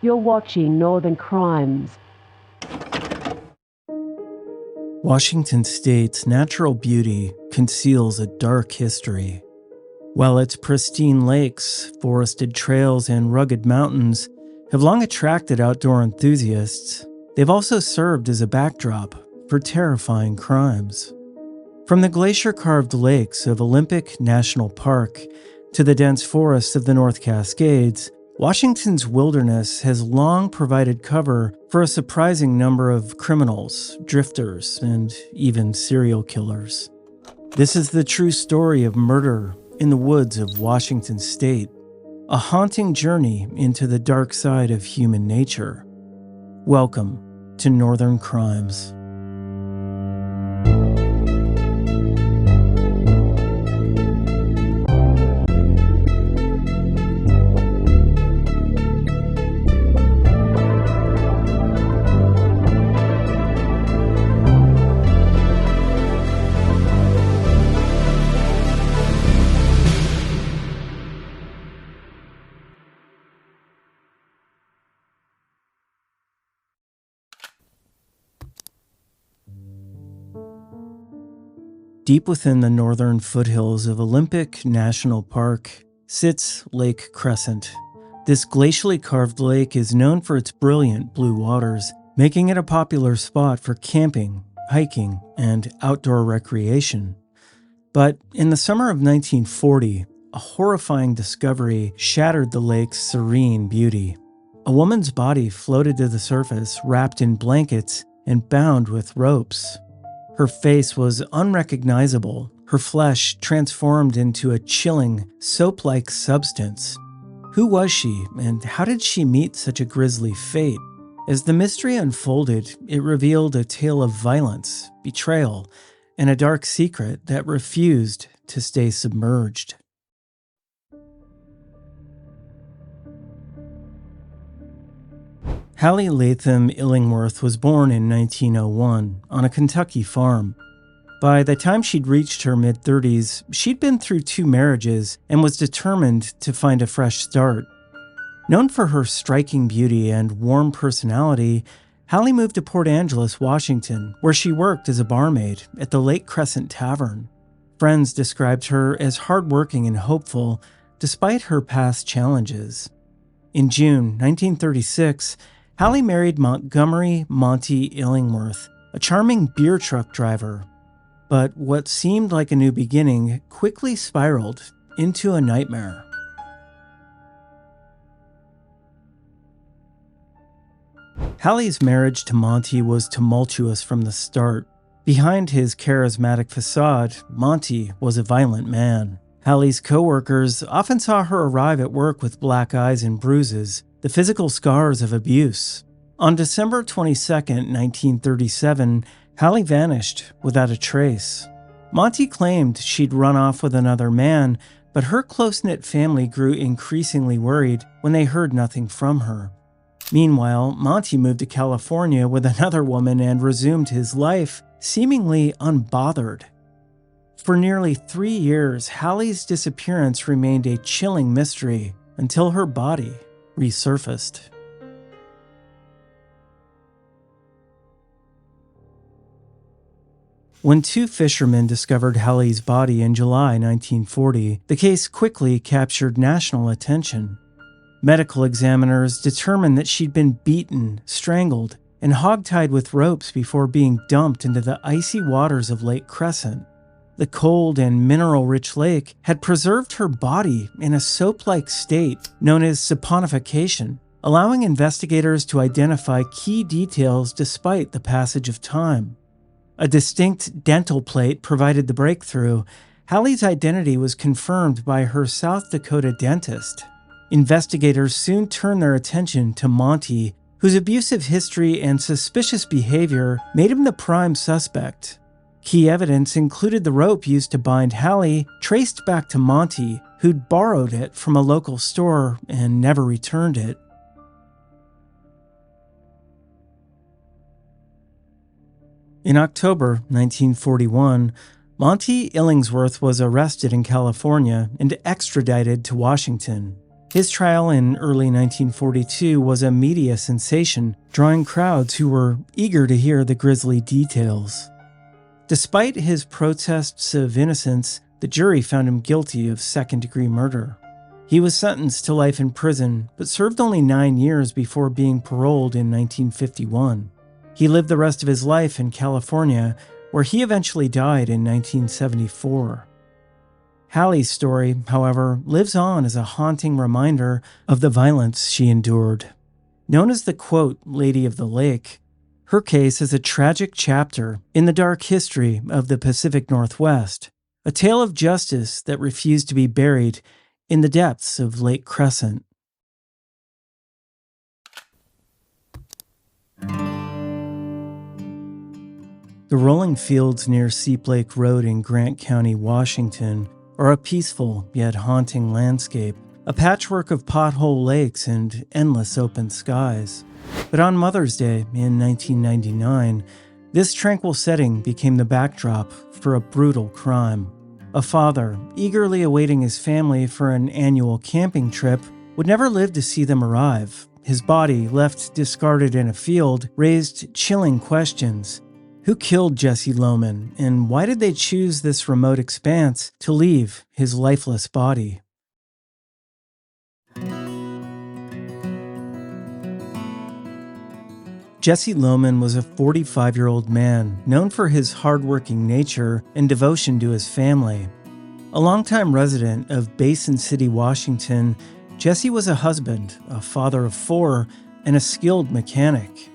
You're watching Northern Crimes. Washington State's natural beauty conceals a dark history. While its pristine lakes, forested trails, and rugged mountains have long attracted outdoor enthusiasts, they've also served as a backdrop for terrifying crimes. From the glacier-carved lakes of Olympic National Park to the dense forests of the North Cascades, Washington's wilderness has long provided cover for a surprising number of criminals, drifters, and even serial killers. This is the true story of murder in the woods of Washington State, a haunting journey into the dark side of human nature. Welcome to Northern Crimes. Deep within the northern foothills of Olympic National Park sits Lake Crescent. This glacially carved lake is known for its brilliant blue waters, making it a popular spot for camping, hiking, and outdoor recreation. But in the summer of 1940, a horrifying discovery shattered the lake's serene beauty. A woman's body floated to the surface, wrapped in blankets and bound with ropes. Her face was unrecognizable, her flesh transformed into a chilling, soap-like substance. Who was she, and how did she meet such a grisly fate? As the mystery unfolded, it revealed a tale of violence, betrayal, and a dark secret that refused to stay submerged. Hallie Latham Illingworth was born in 1901 on a Kentucky farm. By the time she'd reached her mid-30s, she'd been through 2 marriages and was determined to find a fresh start. Known for her striking beauty and warm personality, Hallie moved to Port Angeles, Washington, where she worked as a barmaid at the Lake Crescent Tavern. Friends described her as hardworking and hopeful, despite her past challenges. In June 1936, Hallie married Montgomery Monty Illingworth, a charming beer truck driver. But what seemed like a new beginning quickly spiraled into a nightmare. Hallie's marriage to Monty was tumultuous from the start. Behind his charismatic facade, Monty was a violent man. Hallie's co-workers often saw her arrive at work with black eyes and bruises, the physical scars of abuse. On December 22, 1937, Hallie vanished without a trace. Monty claimed she'd run off with another man, but her close-knit family grew increasingly worried when they heard nothing from her. Meanwhile, Monty moved to California with another woman and resumed his life, seemingly unbothered. For nearly 3 years, Hallie's disappearance remained a chilling mystery until her body resurfaced. When 2 fishermen discovered Hallie's body in July 1940, the case quickly captured national attention. Medical examiners determined that she'd been beaten, strangled, and hogtied with ropes before being dumped into the icy waters of Lake Crescent. The cold and mineral-rich lake had preserved her body in a soap-like state known as saponification, allowing investigators to identify key details despite the passage of time. A distinct dental plate provided the breakthrough. Hallie's identity was confirmed by her South Dakota dentist. Investigators soon turned their attention to Monty, whose abusive history and suspicious behavior made him the prime suspect. Key evidence included the rope used to bind Hallie, traced back to Monty, who'd borrowed it from a local store and never returned it. In October 1941, Monty Illingsworth was arrested in California and extradited to Washington. His trial in early 1942 was a media sensation, drawing crowds who were eager to hear the grisly details. Despite his protests of innocence, the jury found him guilty of second-degree murder. He was sentenced to life in prison, but served only 9 years before being paroled in 1951. He lived the rest of his life in California, where he eventually died in 1974. Hallie's story, however, lives on as a haunting reminder of the violence she endured. Known as the, quote, Lady of the Lake, her case is a tragic chapter in the dark history of the Pacific Northwest, a tale of justice that refused to be buried in the depths of Lake Crescent. The rolling fields near Seep Lake Road in Grant County, Washington, are a peaceful yet haunting landscape, a patchwork of pothole lakes and endless open skies. But on Mother's Day in 1999, this tranquil setting became the backdrop for a brutal crime. A father, eagerly awaiting his family for an annual camping trip, would never live to see them arrive. His body, left discarded in a field, raised chilling questions. Who killed Jesse Lohman, and why did they choose this remote expanse to leave his lifeless body? Jesse Lohman was a 45-year-old man known for his hardworking nature and devotion to his family. A longtime resident of Basin City, Washington, Jesse was a husband, a father of 4, and a skilled mechanic.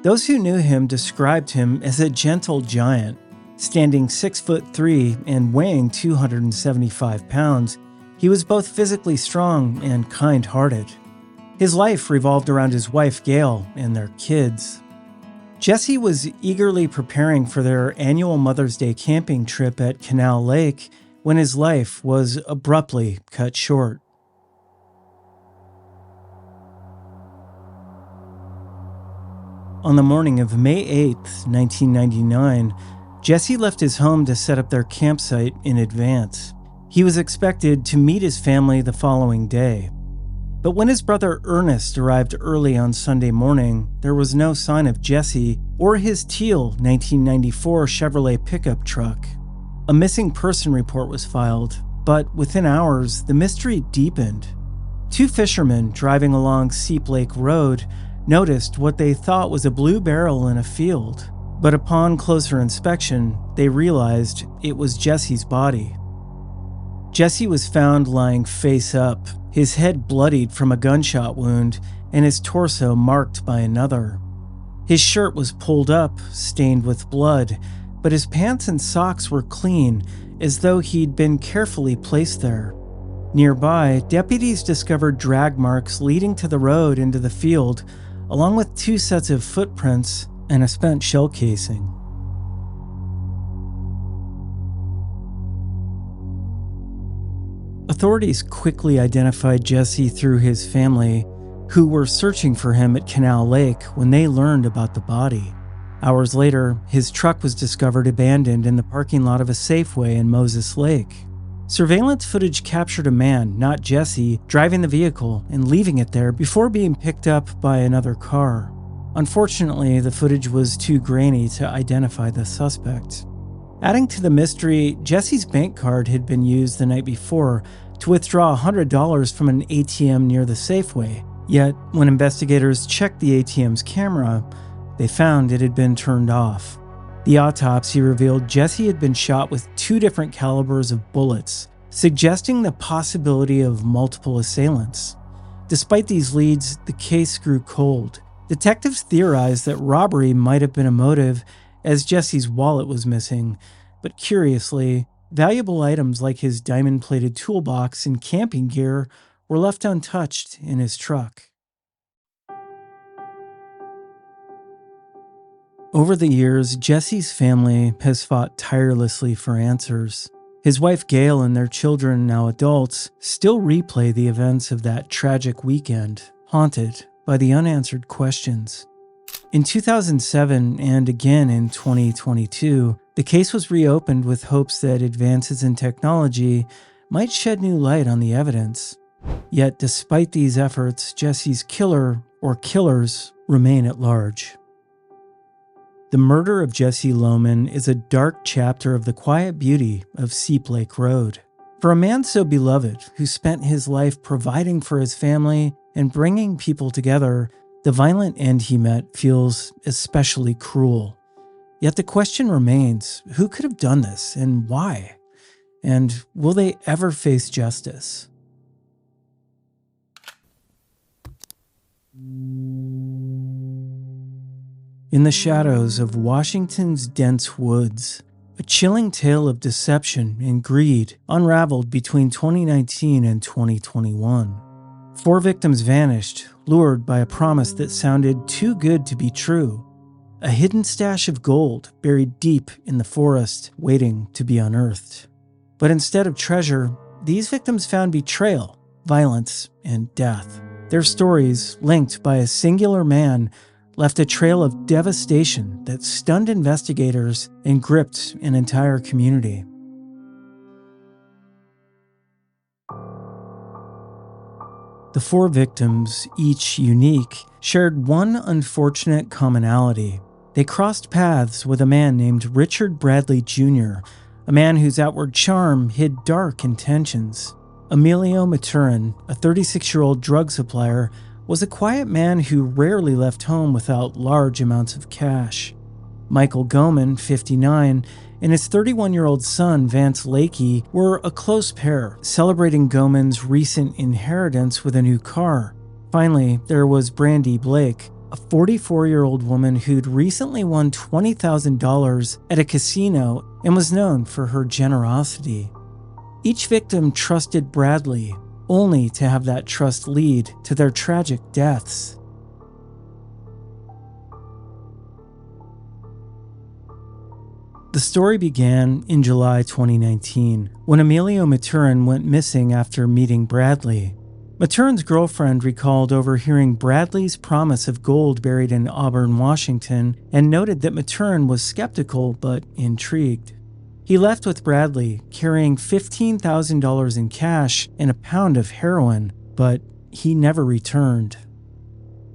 Those who knew him described him as a gentle giant. Standing 6'3" and weighing 275 pounds, he was both physically strong and kind-hearted. His life revolved around his wife, Gail, and their kids. Jesse was eagerly preparing for their annual Mother's Day camping trip at Canal Lake when his life was abruptly cut short. On the morning of May 8, 1999, Jesse left his home to set up their campsite in advance. He was expected to meet his family the following day. But when his brother Ernest arrived early on Sunday morning, there was no sign of Jesse or his teal 1994 Chevrolet pickup truck. A missing person report was filed, but within hours, the mystery deepened. 2 fishermen driving along Seep Lake Road noticed what they thought was a blue barrel in a field, but upon closer inspection, they realized it was Jesse's body. Jesse was found lying face up, his head bloodied from a gunshot wound and his torso marked by another. His shirt was pulled up, stained with blood, but his pants and socks were clean, as though he'd been carefully placed there. Nearby, deputies discovered drag marks leading to the road into the field, along with 2 sets of footprints and a spent shell casing. Authorities quickly identified Jesse through his family, who were searching for him at Canal Lake when they learned about the body. Hours later, his truck was discovered abandoned in the parking lot of a Safeway in Moses Lake. Surveillance footage captured a man, not Jesse, driving the vehicle and leaving it there before being picked up by another car. Unfortunately, the footage was too grainy to identify the suspect. Adding to the mystery, Jesse's bank card had been used the night before to withdraw $100 from an ATM near the Safeway. Yet, when investigators checked the ATM's camera, they found it had been turned off. The autopsy revealed Jesse had been shot with 2 different calibers of bullets, suggesting the possibility of multiple assailants. Despite these leads, the case grew cold. Detectives theorized that robbery might have been a motive, as Jesse's wallet was missing, but curiously, valuable items like his diamond-plated toolbox and camping gear were left untouched in his truck. Over the years, Jesse's family has fought tirelessly for answers. His wife Gail and their children, now adults, still replay the events of that tragic weekend, haunted by the unanswered questions. In 2007 and again in 2022, the case was reopened with hopes that advances in technology might shed new light on the evidence. Yet despite these efforts, Jesse's killer, or killers, remain at large. The murder of Jesse Lohman is a dark chapter of the quiet beauty of Seep Lake Road. For a man so beloved, who spent his life providing for his family and bringing people together, the violent end he met feels especially cruel. Yet the question remains, who could have done this and why? And will they ever face justice? In the shadows of Washington's dense woods, a chilling tale of deception and greed unraveled between 2019 and 2021. 4 victims vanished, lured by a promise that sounded too good to be true. A hidden stash of gold buried deep in the forest, waiting to be unearthed. But instead of treasure, these victims found betrayal, violence, and death. Their stories, linked by a singular man, left a trail of devastation that stunned investigators and gripped an entire community. The 4 victims, each unique, shared one unfortunate commonality. They crossed paths with a man named Richard Bradley Jr., a man whose outward charm hid dark intentions. Emilio Maturin, a 36-year-old drug supplier, was a quiet man who rarely left home without large amounts of cash. Michael Goman, 59, and his 31-year-old son, Vance Lakey, were a close pair, celebrating Goman's recent inheritance with a new car. Finally, there was Brandy Blake, a 44-year-old woman who'd recently won $20,000 at a casino and was known for her generosity. Each victim trusted Bradley, only to have that trust lead to their tragic deaths. The story began in July 2019, when Emilio Maturin went missing after meeting Bradley. Maturin's girlfriend recalled overhearing Bradley's promise of gold buried in Auburn, Washington, and noted that Maturin was skeptical but intrigued. He left with Bradley, carrying $15,000 in cash and a pound of heroin, but he never returned.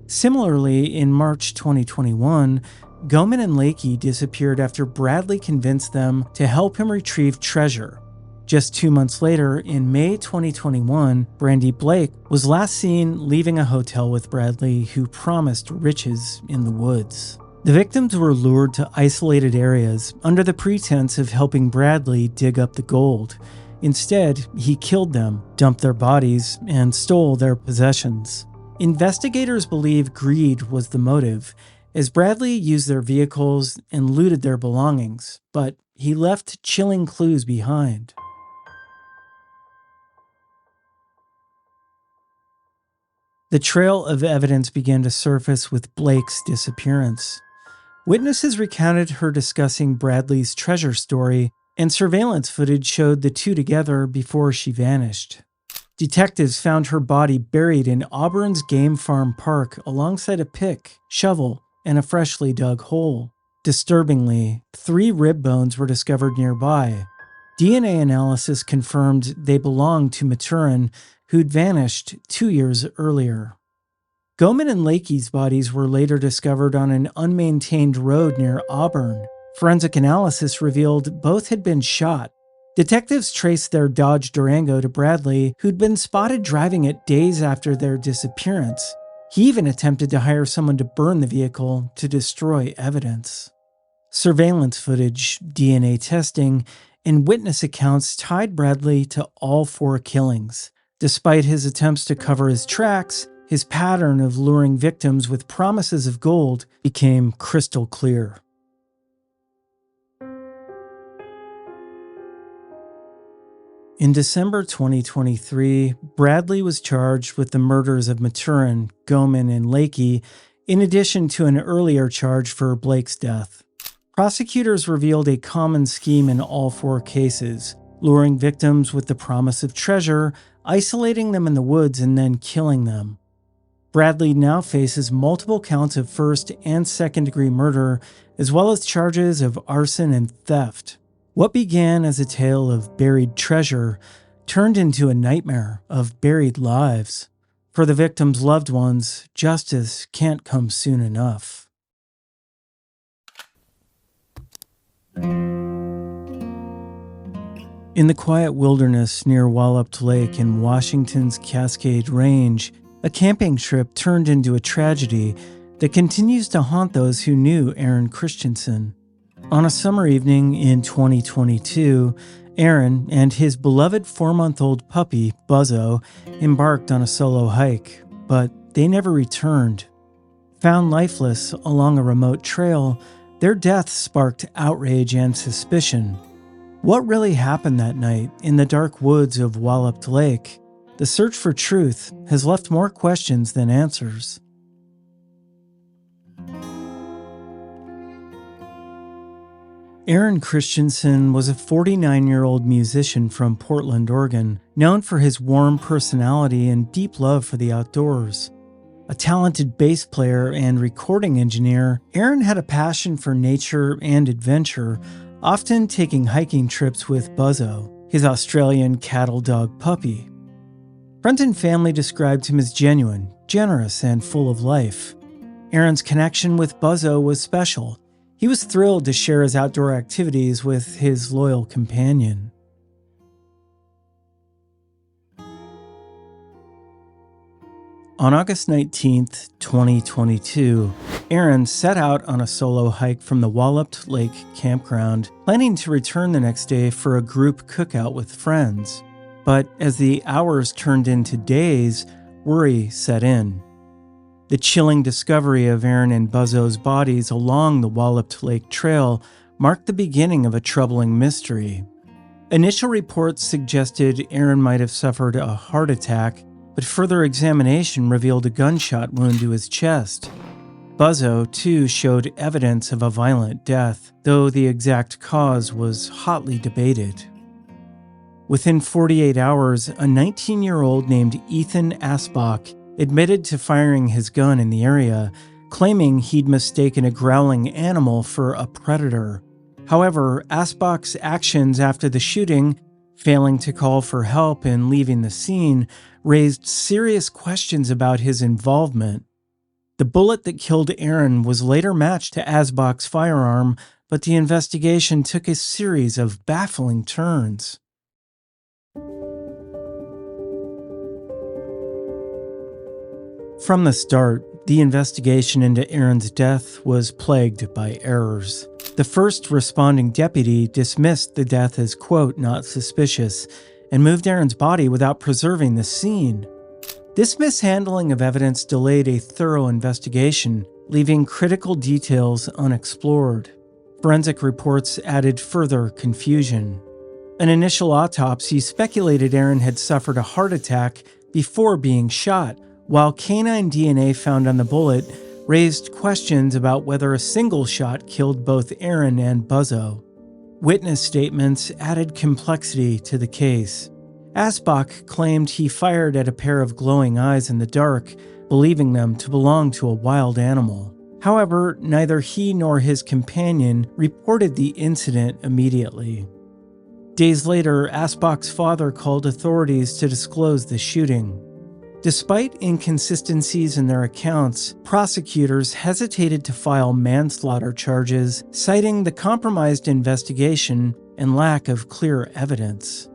Similarly, in March 2021, Goman and Lakey disappeared after Bradley convinced them to help him retrieve treasure. Just 2 months later, in May 2021, Brandy Blake was last seen leaving a hotel with Bradley, who promised riches in the woods. The victims were lured to isolated areas under the pretense of helping Bradley dig up the gold. Instead, he killed them, dumped their bodies, and stole their possessions. Investigators believe greed was the motive, as Bradley used their vehicles and looted their belongings, but he left chilling clues behind. The trail of evidence began to surface with Blake's disappearance. Witnesses recounted her discussing Bradley's treasure story, and surveillance footage showed the two together before she vanished. Detectives found her body buried in Auburn's Game Farm Park alongside a pick, shovel, and a freshly dug hole. Disturbingly, 3 rib bones were discovered nearby. DNA analysis confirmed they belonged to Maturin, who'd vanished 2 years earlier. Goman and Lakey's bodies were later discovered on an unmaintained road near Auburn. Forensic analysis revealed both had been shot. Detectives traced their Dodge Durango to Bradley, who'd been spotted driving it days after their disappearance. He even attempted to hire someone to burn the vehicle to destroy evidence. Surveillance footage, DNA testing, and witness accounts tied Bradley to all 4 killings. Despite his attempts to cover his tracks, his pattern of luring victims with promises of gold became crystal clear. In December 2023, Bradley was charged with the murders of Maturin, Goman, and Lakey, in addition to an earlier charge for Blake's death. Prosecutors revealed a common scheme in all 4 cases, luring victims with the promise of treasure, isolating them in the woods, and then killing them. Bradley now faces multiple counts of first and second-degree murder, as well as charges of arson and theft. What began as a tale of buried treasure turned into a nightmare of buried lives. For the victims' loved ones, justice can't come soon enough. In the quiet wilderness near Wallopped Lake in Washington's Cascade Range, a camping trip turned into a tragedy that continues to haunt those who knew Aaron Christensen. On a summer evening in 2022, Aaron and his beloved 4-month-old puppy, Buzzo, embarked on a solo hike, but they never returned. Found lifeless along a remote trail, their death sparked outrage and suspicion. What really happened that night in the dark woods of Wallopped Lake? The search for truth has left more questions than answers. Aaron Christensen was a 49-year-old musician from Portland, Oregon, known for his warm personality and deep love for the outdoors. A talented bass player and recording engineer, Aaron had a passion for nature and adventure, often taking hiking trips with Buzzo, his Australian cattle dog puppy. Friends and family described him as genuine, generous, and full of life. Aaron's connection with Buzzo was special. He was thrilled to share his outdoor activities with his loyal companion. On August 19, 2022, Aaron set out on a solo hike from the Wallopped Lake campground, planning to return the next day for a group cookout with friends. But as the hours turned into days, worry set in. The chilling discovery of Aaron and Buzzo's bodies along the Wallopped Lake Trail marked the beginning of a troubling mystery. Initial reports suggested Aaron might have suffered a heart attack, but further examination revealed a gunshot wound to his chest. Buzzo, too, showed evidence of a violent death, though the exact cause was hotly debated. Within 48 hours, a 19-year-old named Ethan Asbach admitted to firing his gun in the area, claiming he'd mistaken a growling animal for a predator. However, Asbach's actions after the shooting, failing to call for help and leaving the scene, raised serious questions about his involvement. The bullet that killed Aaron was later matched to Asbach's firearm, but the investigation took a series of baffling turns. From the start, the investigation into Aaron's death was plagued by errors. The first responding deputy dismissed the death as, quote, not suspicious, and moved Aaron's body without preserving the scene. This mishandling of evidence delayed a thorough investigation, leaving critical details unexplored. Forensic reports added further confusion. An initial autopsy speculated Aaron had suffered a heart attack before being shot, while canine DNA found on the bullet raised questions about whether a single shot killed both Aaron and Buzzo. Witness statements added complexity to the case. Asbach claimed he fired at a pair of glowing eyes in the dark, believing them to belong to a wild animal. However, neither he nor his companion reported the incident immediately. Days later, Asbach's father called authorities to disclose the shooting. Despite inconsistencies in their accounts, prosecutors hesitated to file manslaughter charges, citing the compromised investigation and lack of clear evidence.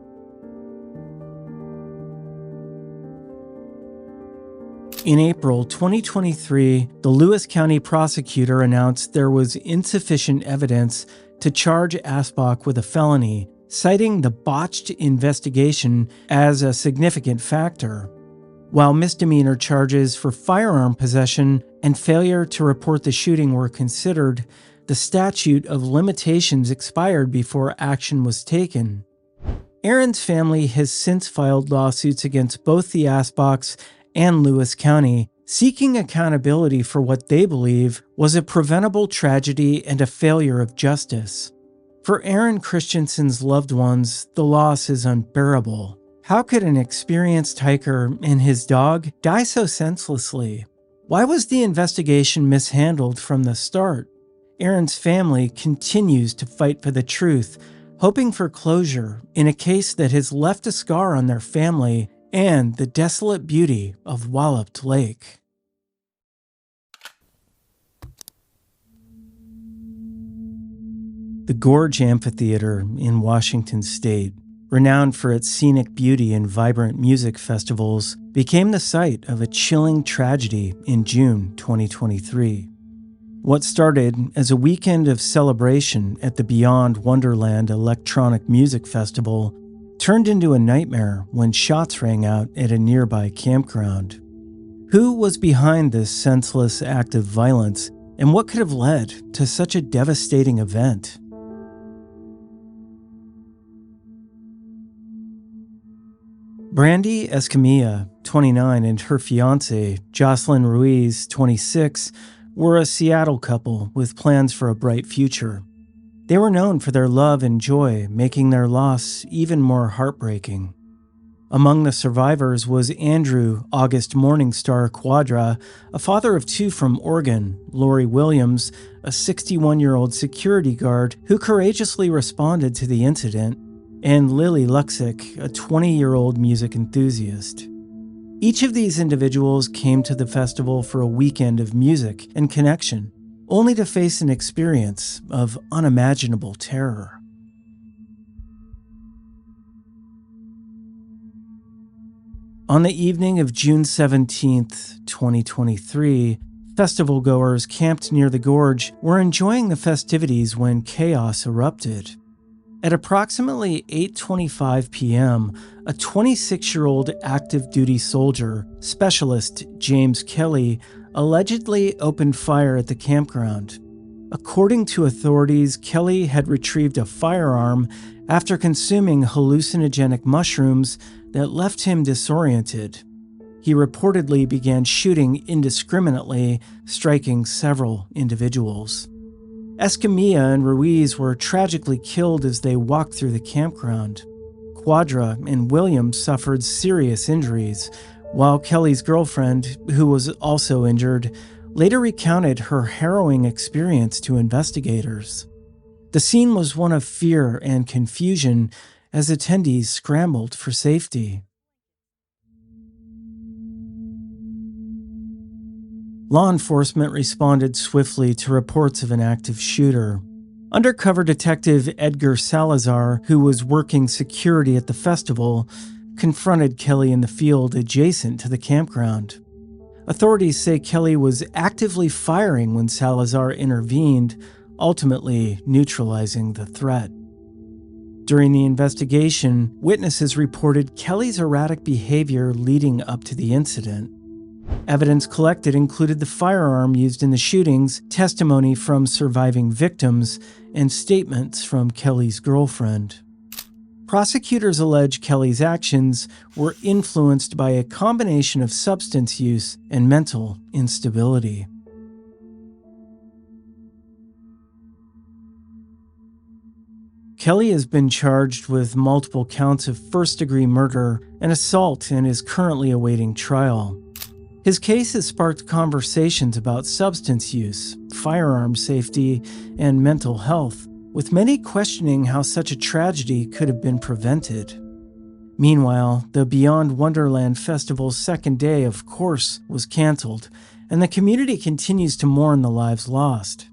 In April 2023, the Lewis County prosecutor announced there was insufficient evidence to charge Asbach with a felony, citing the botched investigation as a significant factor. While misdemeanor charges for firearm possession and failure to report the shooting were considered, the statute of limitations expired before action was taken. Aaron's family has since filed lawsuits against both the Asbachs and Lewis County, seeking accountability for what they believe was a preventable tragedy and a failure of justice. For Aaron Christensen's loved ones, the loss is unbearable. How could an experienced hiker and his dog die so senselessly? Why was the investigation mishandled from the start? Aaron's family continues to fight for the truth, hoping for closure in a case that has left a scar on their family and the desolate beauty of Walloped Lake. The Gorge Amphitheater in Washington State, renowned for its scenic beauty and vibrant music festivals, became the site of a chilling tragedy in June 2023. What started as a weekend of celebration at the Beyond Wonderland Electronic Music Festival turned into a nightmare when shots rang out at a nearby campground. Who was behind this senseless act of violence, and what could have led to such a devastating event? Brandy Escamilla, 29, and her fiancé, Jocelyn Ruiz, 26, were a Seattle couple with plans for a bright future. They were known for their love and joy, making their loss even more heartbreaking. Among the survivors was Andrew August Morningstar Quadra, a father of two from Oregon, Lori Williams, a 61-year-old security guard who courageously responded to the incident, and Lily Luxick, a 20-year-old music enthusiast. Each of these individuals came to the festival for a weekend of music and connection, only to face an experience of unimaginable terror. On the evening of June 17, 2023, festival goers camped near the gorge were enjoying the festivities when chaos erupted. At approximately 8:25 p.m., a 26-year-old active duty soldier, Specialist James Kelly, allegedly opened fire at the campground. According to authorities, Kelly had retrieved a firearm after consuming hallucinogenic mushrooms that left him disoriented. He reportedly began shooting indiscriminately, striking several individuals. Escamilla and Ruiz were tragically killed as they walked through the campground. Quadra and Williams suffered serious injuries, while Kelly's girlfriend, who was also injured, later recounted her harrowing experience to investigators. The scene was one of fear and confusion as attendees scrambled for safety. Law enforcement responded swiftly to reports of an active shooter. Undercover Detective Edgar Salazar, who was working security at the festival, confronted Kelly in the field adjacent to the campground. Authorities say Kelly was actively firing when Salazar intervened, ultimately neutralizing the threat. During the investigation, witnesses reported Kelly's erratic behavior leading up to the incident. Evidence collected included the firearm used in the shootings, testimony from surviving victims, and statements from Kelly's girlfriend. Prosecutors allege Kelly's actions were influenced by a combination of substance use and mental instability. Kelly has been charged with multiple counts of first-degree murder and assault and is currently awaiting trial. His case has sparked conversations about substance use, firearm safety, and mental health, with many questioning how such a tragedy could have been prevented. Meanwhile, the Beyond Wonderland Festival's second day, of course, was canceled, and the community continues to mourn the lives lost.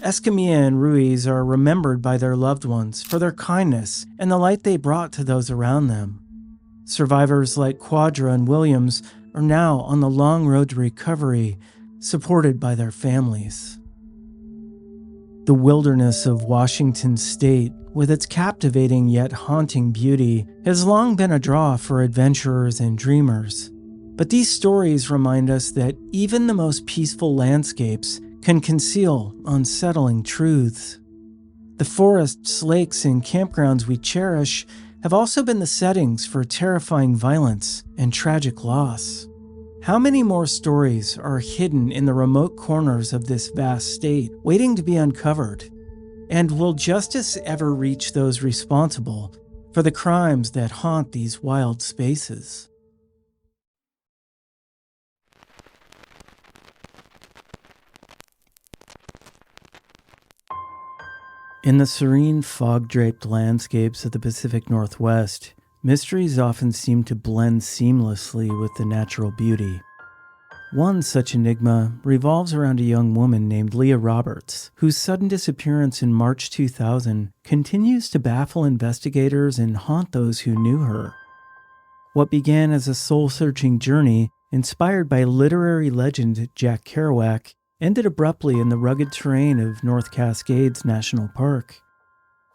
Escamilla and Ruiz are remembered by their loved ones for their kindness and the light they brought to those around them. Survivors like Quadra and Williams are now on the long road to recovery, supported by their families. The wilderness of Washington State, with its captivating yet haunting beauty, has long been a draw for adventurers and dreamers. But these stories remind us that even the most peaceful landscapes can conceal unsettling truths. The forests, lakes, and campgrounds we cherish have also been the settings for terrifying violence and tragic loss. How many more stories are hidden in the remote corners of this vast state, waiting to be uncovered? And will justice ever reach those responsible for the crimes that haunt these wild spaces? In the serene, fog-draped landscapes of the Pacific Northwest, mysteries often seem to blend seamlessly with the natural beauty. One such enigma revolves around a young woman named Leah Roberts, whose sudden disappearance in March 2000 continues to baffle investigators and haunt those who knew her. What began as a soul-searching journey, inspired by literary legend Jack Kerouac, ended abruptly in the rugged terrain of North Cascades National Park.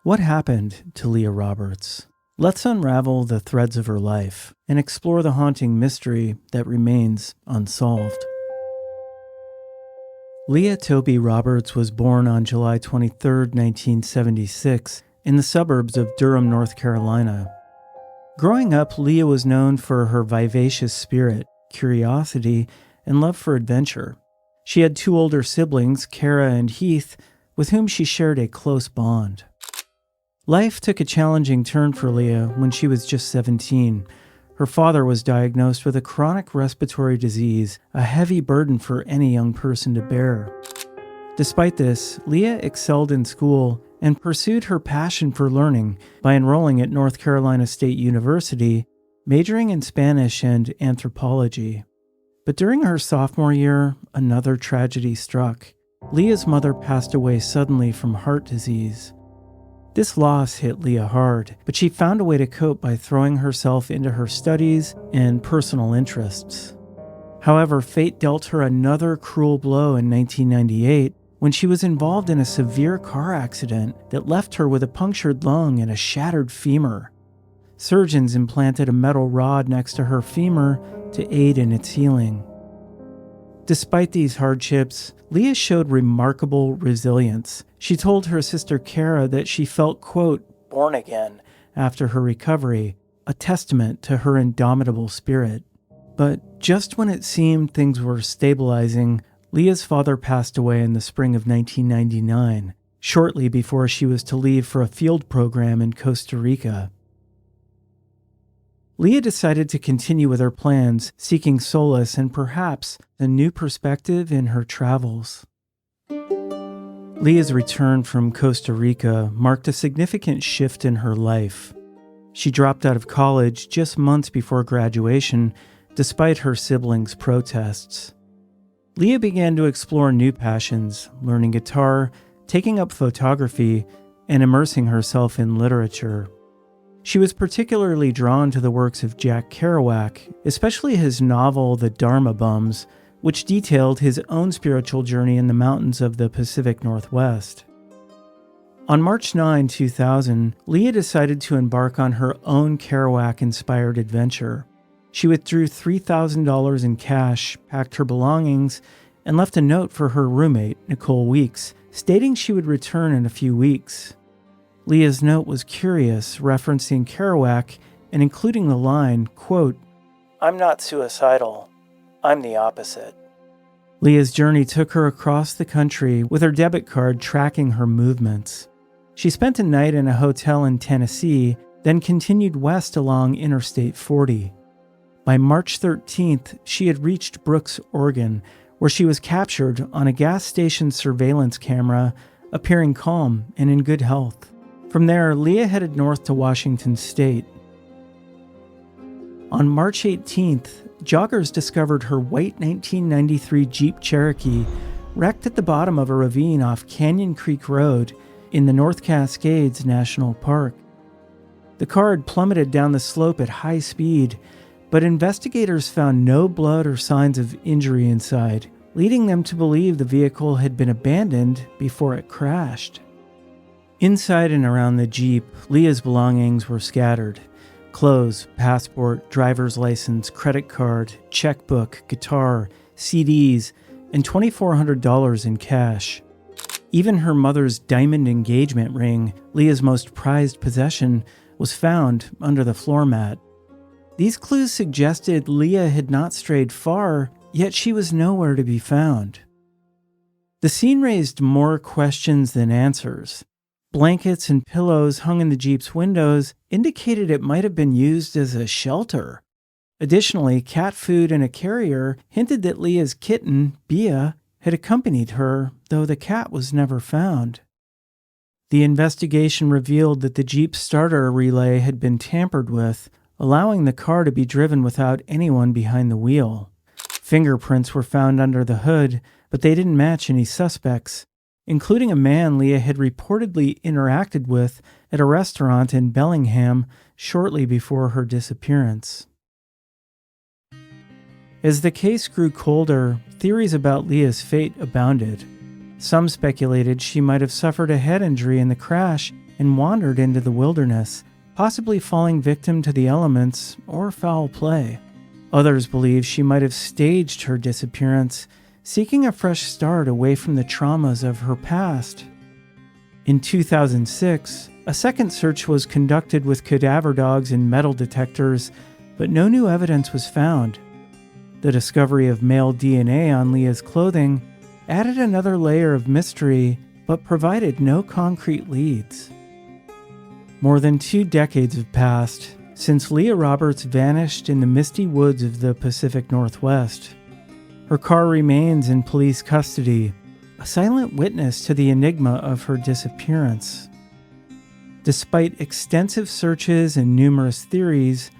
What happened to Leah Roberts? Let's unravel the threads of her life and explore the haunting mystery that remains unsolved. Leah Toby Roberts was born on July 23, 1976, in the suburbs of Durham, North Carolina. Growing up, Leah was known for her vivacious spirit, curiosity, and love for adventure. She had two older siblings, Kara and Heath, with whom she shared a close bond. Life took a challenging turn for Leah when she was just 17. Her father was diagnosed with a chronic respiratory disease, a heavy burden for any young person to bear. Despite this, Leah excelled in school and pursued her passion for learning by enrolling at North Carolina State University, majoring in Spanish and anthropology. But during her sophomore year, another tragedy struck. Leah's mother passed away suddenly from heart disease. This loss hit Leah hard, but she found a way to cope by throwing herself into her studies and personal interests. However, fate dealt her another cruel blow in 1998 when she was involved in a severe car accident that left her with a punctured lung and a shattered femur. Surgeons implanted a metal rod next to her femur to aid in its healing. Despite these hardships, Leah showed remarkable resilience. She told her sister Kara that she felt, quote, born again after her recovery, a testament to her indomitable spirit. But just when it seemed things were stabilizing, Leah's father passed away in the spring of 1999, shortly before she was to leave for a field program in Costa Rica. Leah decided to continue with her plans, seeking solace and perhaps a new perspective in her travels. Leah's return from Costa Rica marked a significant shift in her life. She dropped out of college just months before graduation, despite her siblings' protests. Leah began to explore new passions, learning guitar, taking up photography, and immersing herself in literature. She was particularly drawn to the works of Jack Kerouac, especially his novel The Dharma Bums, which detailed his own spiritual journey in the mountains of the Pacific Northwest. On March 9, 2000, Leah decided to embark on her own Kerouac-inspired adventure. She withdrew $3,000 in cash, packed her belongings, and left a note for her roommate, Nicole Weeks, stating she would return in a few weeks. Leah's note was curious, referencing Kerouac and including the line, quote, "I'm not suicidal. I'm the opposite." Leah's journey took her across the country with her debit card tracking her movements. She spent a night in a hotel in Tennessee, then continued west along Interstate 40. By March 13th, she had reached Brooks, Oregon, where she was captured on a gas station surveillance camera, appearing calm and in good health. From there, Leah headed north to Washington State. On March 18th, joggers discovered her white 1993 Jeep Cherokee wrecked at the bottom of a ravine off Canyon Creek Road in the North Cascades National Park. The car had plummeted down the slope at high speed, but investigators found no blood or signs of injury inside, leading them to believe the vehicle had been abandoned before it crashed. Inside and around the Jeep, Leah's belongings were scattered. Clothes, passport, driver's license, credit card, checkbook, guitar, CDs, and $2,400 in cash. Even her mother's diamond engagement ring, Leah's most prized possession, was found under the floor mat. These clues suggested Leah had not strayed far, yet she was nowhere to be found. The scene raised more questions than answers. Blankets and pillows hung in the Jeep's windows indicated it might have been used as a shelter. Additionally, cat food in a carrier hinted that Leah's kitten, Bia, had accompanied her, though the cat was never found. The investigation revealed that the Jeep starter relay had been tampered with, allowing the car to be driven without anyone behind the wheel. Fingerprints were found under the hood, but they didn't match any suspects, including a man Leah had reportedly interacted with at a restaurant in Bellingham shortly before her disappearance. As the case grew colder, theories about Leah's fate abounded. Some speculated she might have suffered a head injury in the crash and wandered into the wilderness, possibly falling victim to the elements or foul play. Others believe she might have staged her disappearance, seeking a fresh start away from the traumas of her past. In 2006, a second search was conducted with cadaver dogs and metal detectors, but no new evidence was found. The discovery of male DNA on Leah's clothing added another layer of mystery, but provided no concrete leads. More than 2 decades have passed since Leah Roberts vanished in the misty woods of the Pacific Northwest. Her car remains in police custody, a silent witness to the enigma of her disappearance. Despite extensive searches and numerous theories,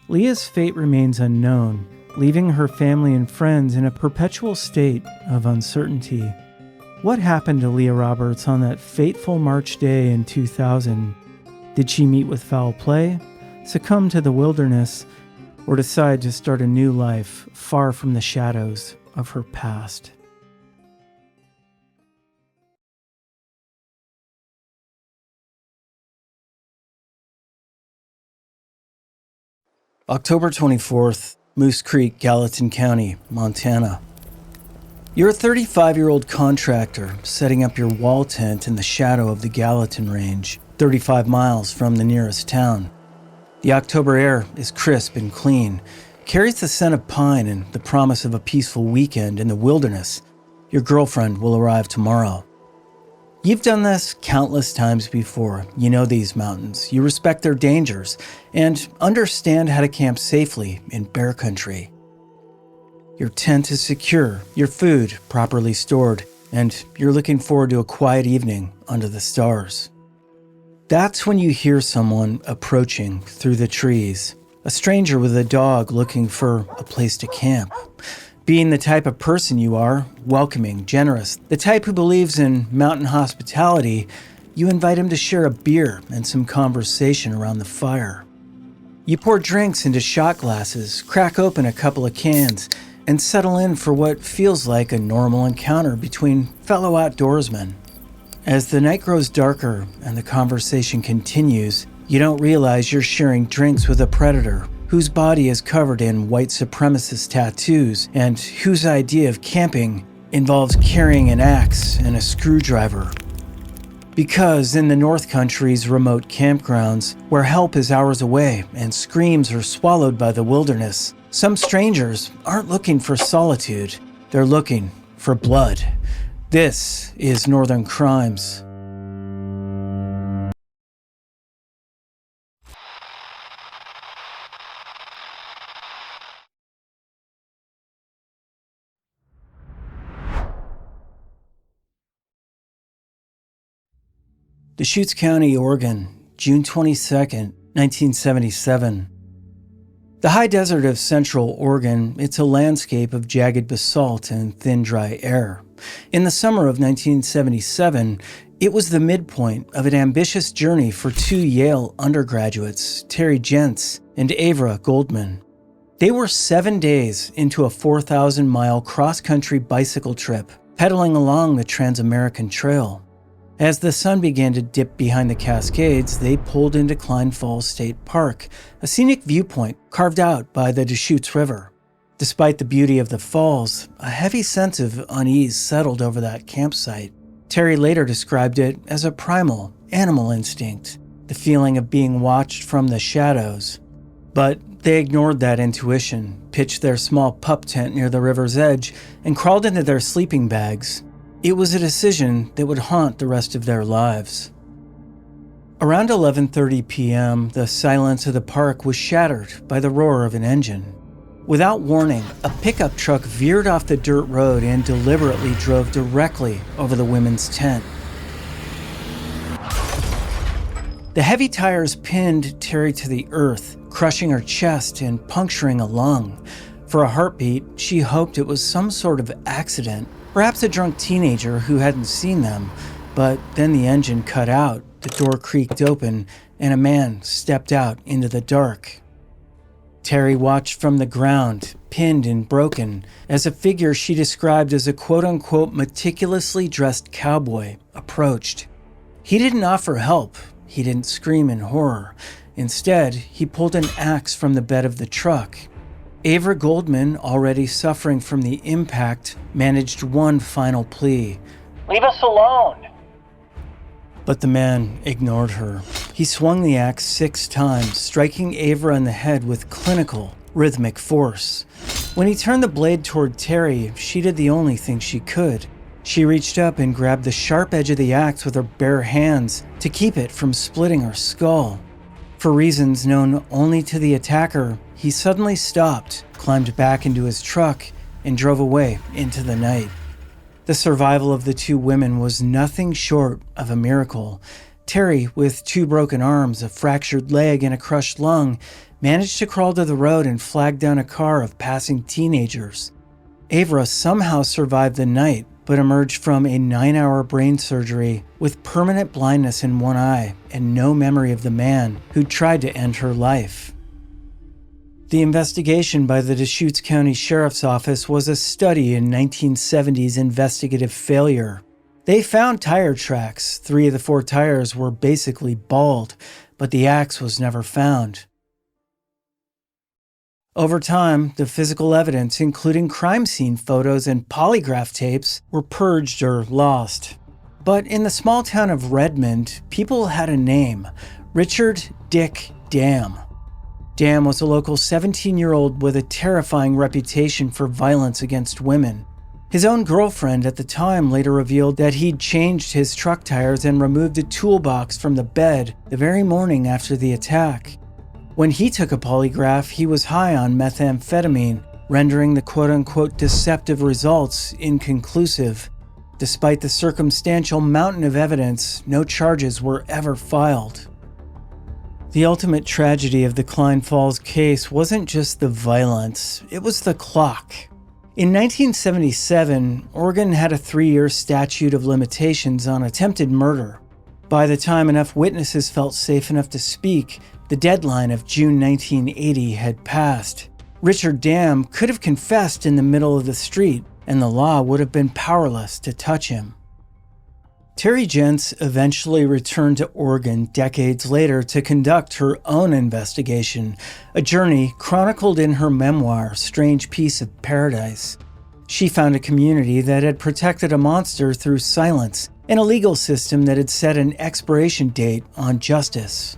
Leah's fate remains unknown, leaving her family and friends in a perpetual state of uncertainty. What happened to Leah Roberts on that fateful March day in 2000? Did she meet with foul play, succumb to the wilderness, or decide to start a new life far from the shadows of her past? October 24th, Moose Creek, Gallatin County, Montana. You're a 35-year-old contractor setting up your wall tent in the shadow of the Gallatin Range, 35 miles from the nearest town. The October air is crisp and clean, carries the scent of pine and the promise of a peaceful weekend in the wilderness. Your girlfriend will arrive tomorrow. You've done this countless times before. You know these mountains, you respect their dangers, and understand how to camp safely in bear country. Your tent is secure, your food properly stored, and you're looking forward to a quiet evening under the stars. That's when you hear someone approaching through the trees, a stranger with a dog looking for a place to camp. Being the type of person you are, welcoming, generous, the type who believes in mountain hospitality, you invite him to share a beer and some conversation around the fire. You pour drinks into shot glasses, crack open a couple of cans, and settle in for what feels like a normal encounter between fellow outdoorsmen. As the night grows darker and the conversation continues, you don't realize you're sharing drinks with a predator whose body is covered in white supremacist tattoos and whose idea of camping involves carrying an axe and a screwdriver. Because in the North Country's remote campgrounds, where help is hours away and screams are swallowed by the wilderness, some strangers aren't looking for solitude, they're looking for blood. This is Northern Crimes. Deschutes County, Oregon, June 22nd, 1977. The high desert of central Oregon, it's a landscape of jagged basalt and thin, dry air. In the summer of 1977, it was the midpoint of an ambitious journey for 2 Yale undergraduates, Terry Jentz and Avra Goldman. They were 7 days into a 4,000-mile cross-country bicycle trip, pedaling along the Trans-American Trail. As the sun began to dip behind the Cascades, they pulled into Klein Falls State Park, a scenic viewpoint carved out by the Deschutes River. Despite the beauty of the falls, a heavy sense of unease settled over that campsite. Terry later described it as a primal, animal instinct, the feeling of being watched from the shadows. But they ignored that intuition, pitched their small pup tent near the river's edge, and crawled into their sleeping bags. It was a decision that would haunt the rest of their lives. Around 11:30 p.m., the silence of the park was shattered by the roar of an engine. Without warning, a pickup truck veered off the dirt road and deliberately drove directly over the women's tent. The heavy tires pinned Terry to the earth, crushing her chest and puncturing a lung. For a heartbeat, she hoped it was some sort of accident, perhaps a drunk teenager who hadn't seen them. But then the engine cut out, the door creaked open, and a man stepped out into the dark. Terry watched from the ground, pinned and broken, as a figure she described as a quote-unquote meticulously dressed cowboy approached. He didn't offer help. He didn't scream in horror. Instead, he pulled an axe from the bed of the truck. Avra Goldman, already suffering from the impact, managed one final plea. "Leave us alone." But the man ignored her. He swung the axe 6 times, striking Avra in the head with clinical, rhythmic force. When he turned the blade toward Terry, she did the only thing she could. She reached up and grabbed the sharp edge of the axe with her bare hands to keep it from splitting her skull. For reasons known only to the attacker, he suddenly stopped, climbed back into his truck, and drove away into the night. The survival of the 2 women was nothing short of a miracle. Terry, with 2 broken arms, a fractured leg, and a crushed lung, managed to crawl to the road and flag down a car of passing teenagers. Avra somehow survived the night, but emerged from a 9-hour brain surgery with permanent blindness in one eye and no memory of the man who tried to end her life. The investigation by the Deschutes County Sheriff's Office was a study in 1970s investigative failure. They found tire tracks. 3 of the 4 tires were basically bald, but the axe was never found. Over time, the physical evidence, including crime scene photos and polygraph tapes, were purged or lost. But in the small town of Redmond, people had a name: Richard Dick Dam. Dam was a local 17-year-old with a terrifying reputation for violence against women. His own girlfriend at the time later revealed that he'd changed his truck tires and removed a toolbox from the bed the very morning after the attack. When he took a polygraph, he was high on methamphetamine, rendering the quote-unquote deceptive results inconclusive. Despite the circumstantial mountain of evidence, no charges were ever filed. The ultimate tragedy of the Klein Falls case wasn't just the violence, it was the clock. In 1977, Oregon had a 3-year statute of limitations on attempted murder. By the time enough witnesses felt safe enough to speak, the deadline of June 1980 had passed. Richard Dam could have confessed in the middle of the street, and the law would have been powerless to touch him. Terry Jentz eventually returned to Oregon decades later to conduct her own investigation, a journey chronicled in her memoir, Strange Piece of Paradise. She found a community that had protected a monster through silence and a legal system that had set an expiration date on justice.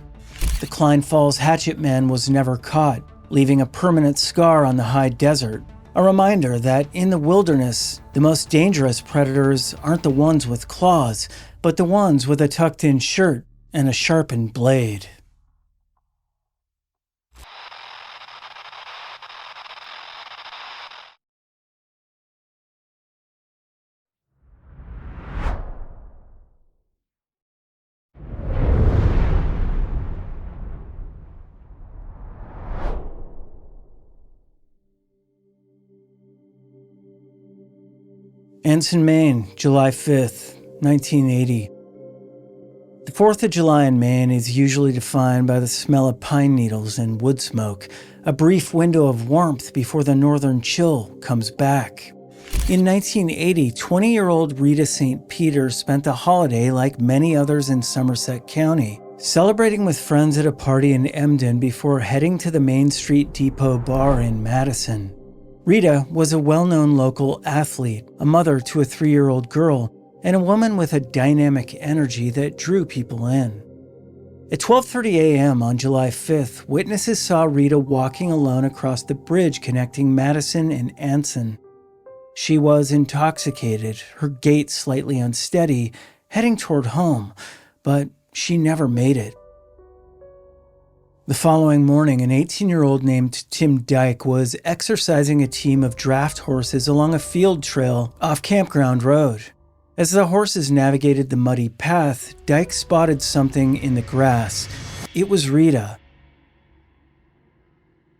The Klein Falls hatchet man was never caught, leaving a permanent scar on the high desert. A reminder that in the wilderness, the most dangerous predators aren't the ones with claws, but the ones with a tucked-in shirt and a sharpened blade. Anson, Maine, July 5th, 1980. The 4th of July in Maine is usually defined by the smell of pine needles and wood smoke, a brief window of warmth before the northern chill comes back. In 1980, 20-year-old Rita St. Peter spent the holiday like many others in Somerset County, celebrating with friends at a party in Emden before heading to the Main Street Depot bar in Madison. Rita was a well-known local athlete, a mother to a 3-year-old girl, and a woman with a dynamic energy that drew people in. At 12:30 a.m. on July 5th, witnesses saw Rita walking alone across the bridge connecting Madison and Anson. She was intoxicated, her gait slightly unsteady, heading toward home, but she never made it. The following morning, an 18-year-old named Tim Dyke was exercising a team of draft horses along a field trail off Campground Road. As the horses navigated the muddy path, Dyke spotted something in the grass. It was Rita.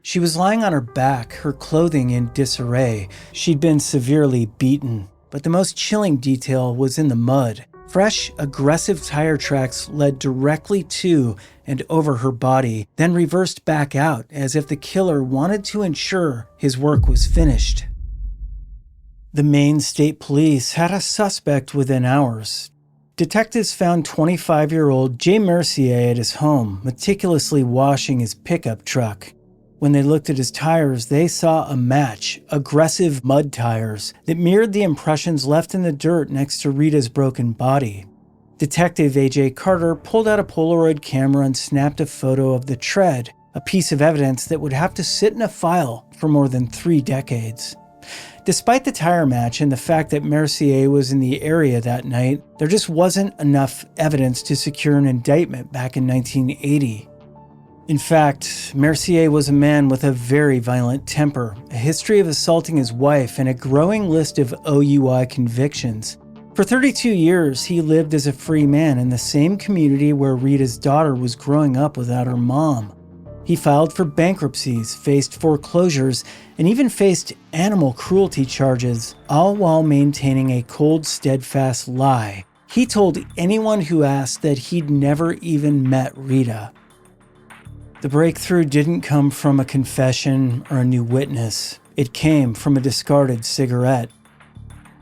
She was lying on her back, her clothing in disarray. She'd been severely beaten, but the most chilling detail was in the mud. Fresh, aggressive tire tracks led directly to and over her body, then reversed back out as if the killer wanted to ensure his work was finished. The Maine State Police had a suspect within hours. Detectives found 25-year-old Jay Mercier at his home, meticulously washing his pickup truck. When they looked at his tires, they saw a match, aggressive mud tires, that mirrored the impressions left in the dirt next to Rita's broken body. Detective A.J. Carter pulled out a Polaroid camera and snapped a photo of the tread, a piece of evidence that would have to sit in a file for more than 3 decades. Despite the tire match and the fact that Mercier was in the area that night, there just wasn't enough evidence to secure an indictment back in 1980. In fact, Mercier was a man with a very violent temper, a history of assaulting his wife, and a growing list of OUI convictions. For 32 years, he lived as a free man in the same community where Rita's daughter was growing up without her mom. He filed for bankruptcies, faced foreclosures, and even faced animal cruelty charges, all while maintaining a cold, steadfast lie. He told anyone who asked that he'd never even met Rita. The breakthrough didn't come from a confession or a new witness. It came from a discarded cigarette.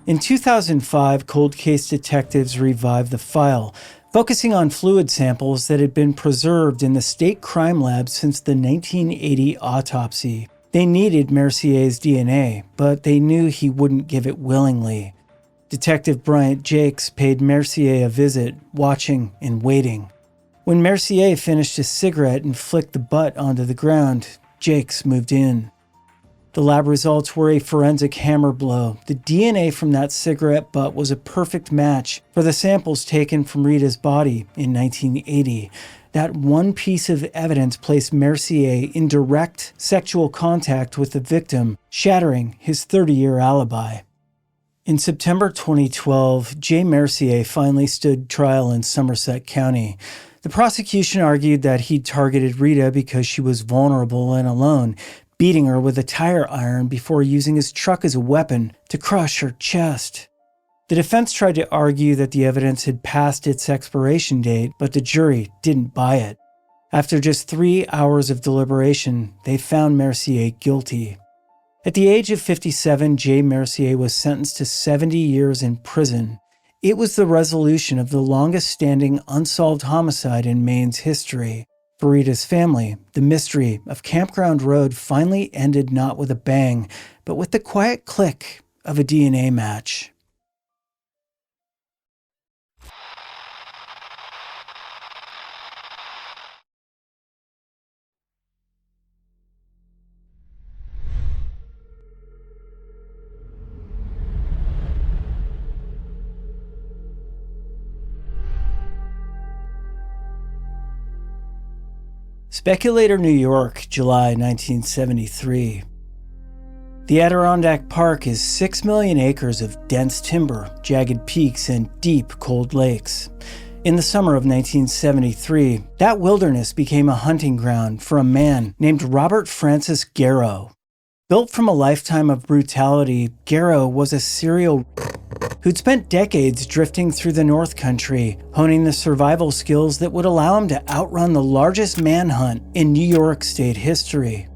In 2005, cold case detectives revived the file, focusing on fluid samples that had been preserved in the state crime lab since the 1980 autopsy. They needed Mercier's DNA, but they knew he wouldn't give it willingly. Detective Bryant Jakes paid Mercier a visit, watching and waiting. When Mercier finished his cigarette and flicked the butt onto the ground, Jakes moved in. The lab results were a forensic hammer blow. The DNA from that cigarette butt was a perfect match for the samples taken from Rita's body in 1980. That one piece of evidence placed Mercier in direct sexual contact with the victim, shattering his 30-year alibi. In September 2012, Jay Mercier finally stood trial in Somerset County. The prosecution argued that he'd targeted Rita because she was vulnerable and alone, beating her with a tire iron before using his truck as a weapon to crush her chest. The defense tried to argue that the evidence had passed its expiration date, but the jury didn't buy it. After just 3 hours of deliberation, they found Mercier guilty. At the age of 57, Jay Mercier was sentenced to 70 years in prison. It was the resolution of the longest-standing unsolved homicide in Maine's history. For Rita's family, the mystery of Campground Road finally ended not with a bang, but with the quiet click of a DNA match. Speculator, New York, July 1973. The Adirondack Park is 6 million acres of dense timber, jagged peaks, and deep, cold lakes. In the summer of 1973, that wilderness became a hunting ground for a man named Robert Francis Garrow. Built from a lifetime of brutality, Garrow was a serial who'd spent decades drifting through the North Country, honing the survival skills that would allow him to outrun the largest manhunt in New York State history.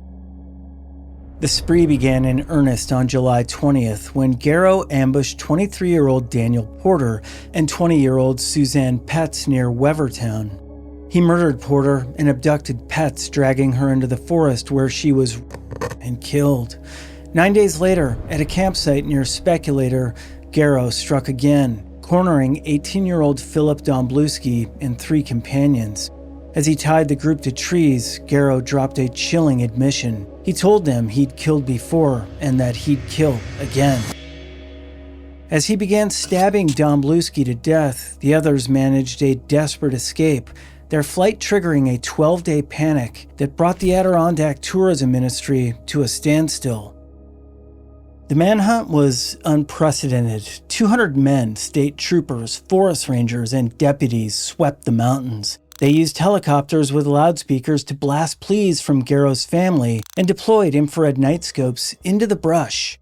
The spree began in earnest on July 20th when Garrow ambushed 23-year-old Daniel Porter and 20-year-old Suzanne Petz near Wevertown. He murdered Porter and abducted Petz, dragging her into the forest where she was and killed. 9 days later, at a campsite near Speculator, Garrow struck again, cornering 18-year-old Philip Domblewski and 3 companions. As he tied the group to trees, Garrow dropped a chilling admission. He told them he'd killed before and that he'd kill again. As he began stabbing Domblewski to death, the others managed a desperate escape, their flight triggering a 12-day panic that brought the Adirondack Tourism Ministry to a standstill. The manhunt was unprecedented. 200 men, state troopers, forest rangers, and deputies swept the mountains. They used helicopters with loudspeakers to blast pleas from Garrow's family and deployed infrared night scopes into the brush.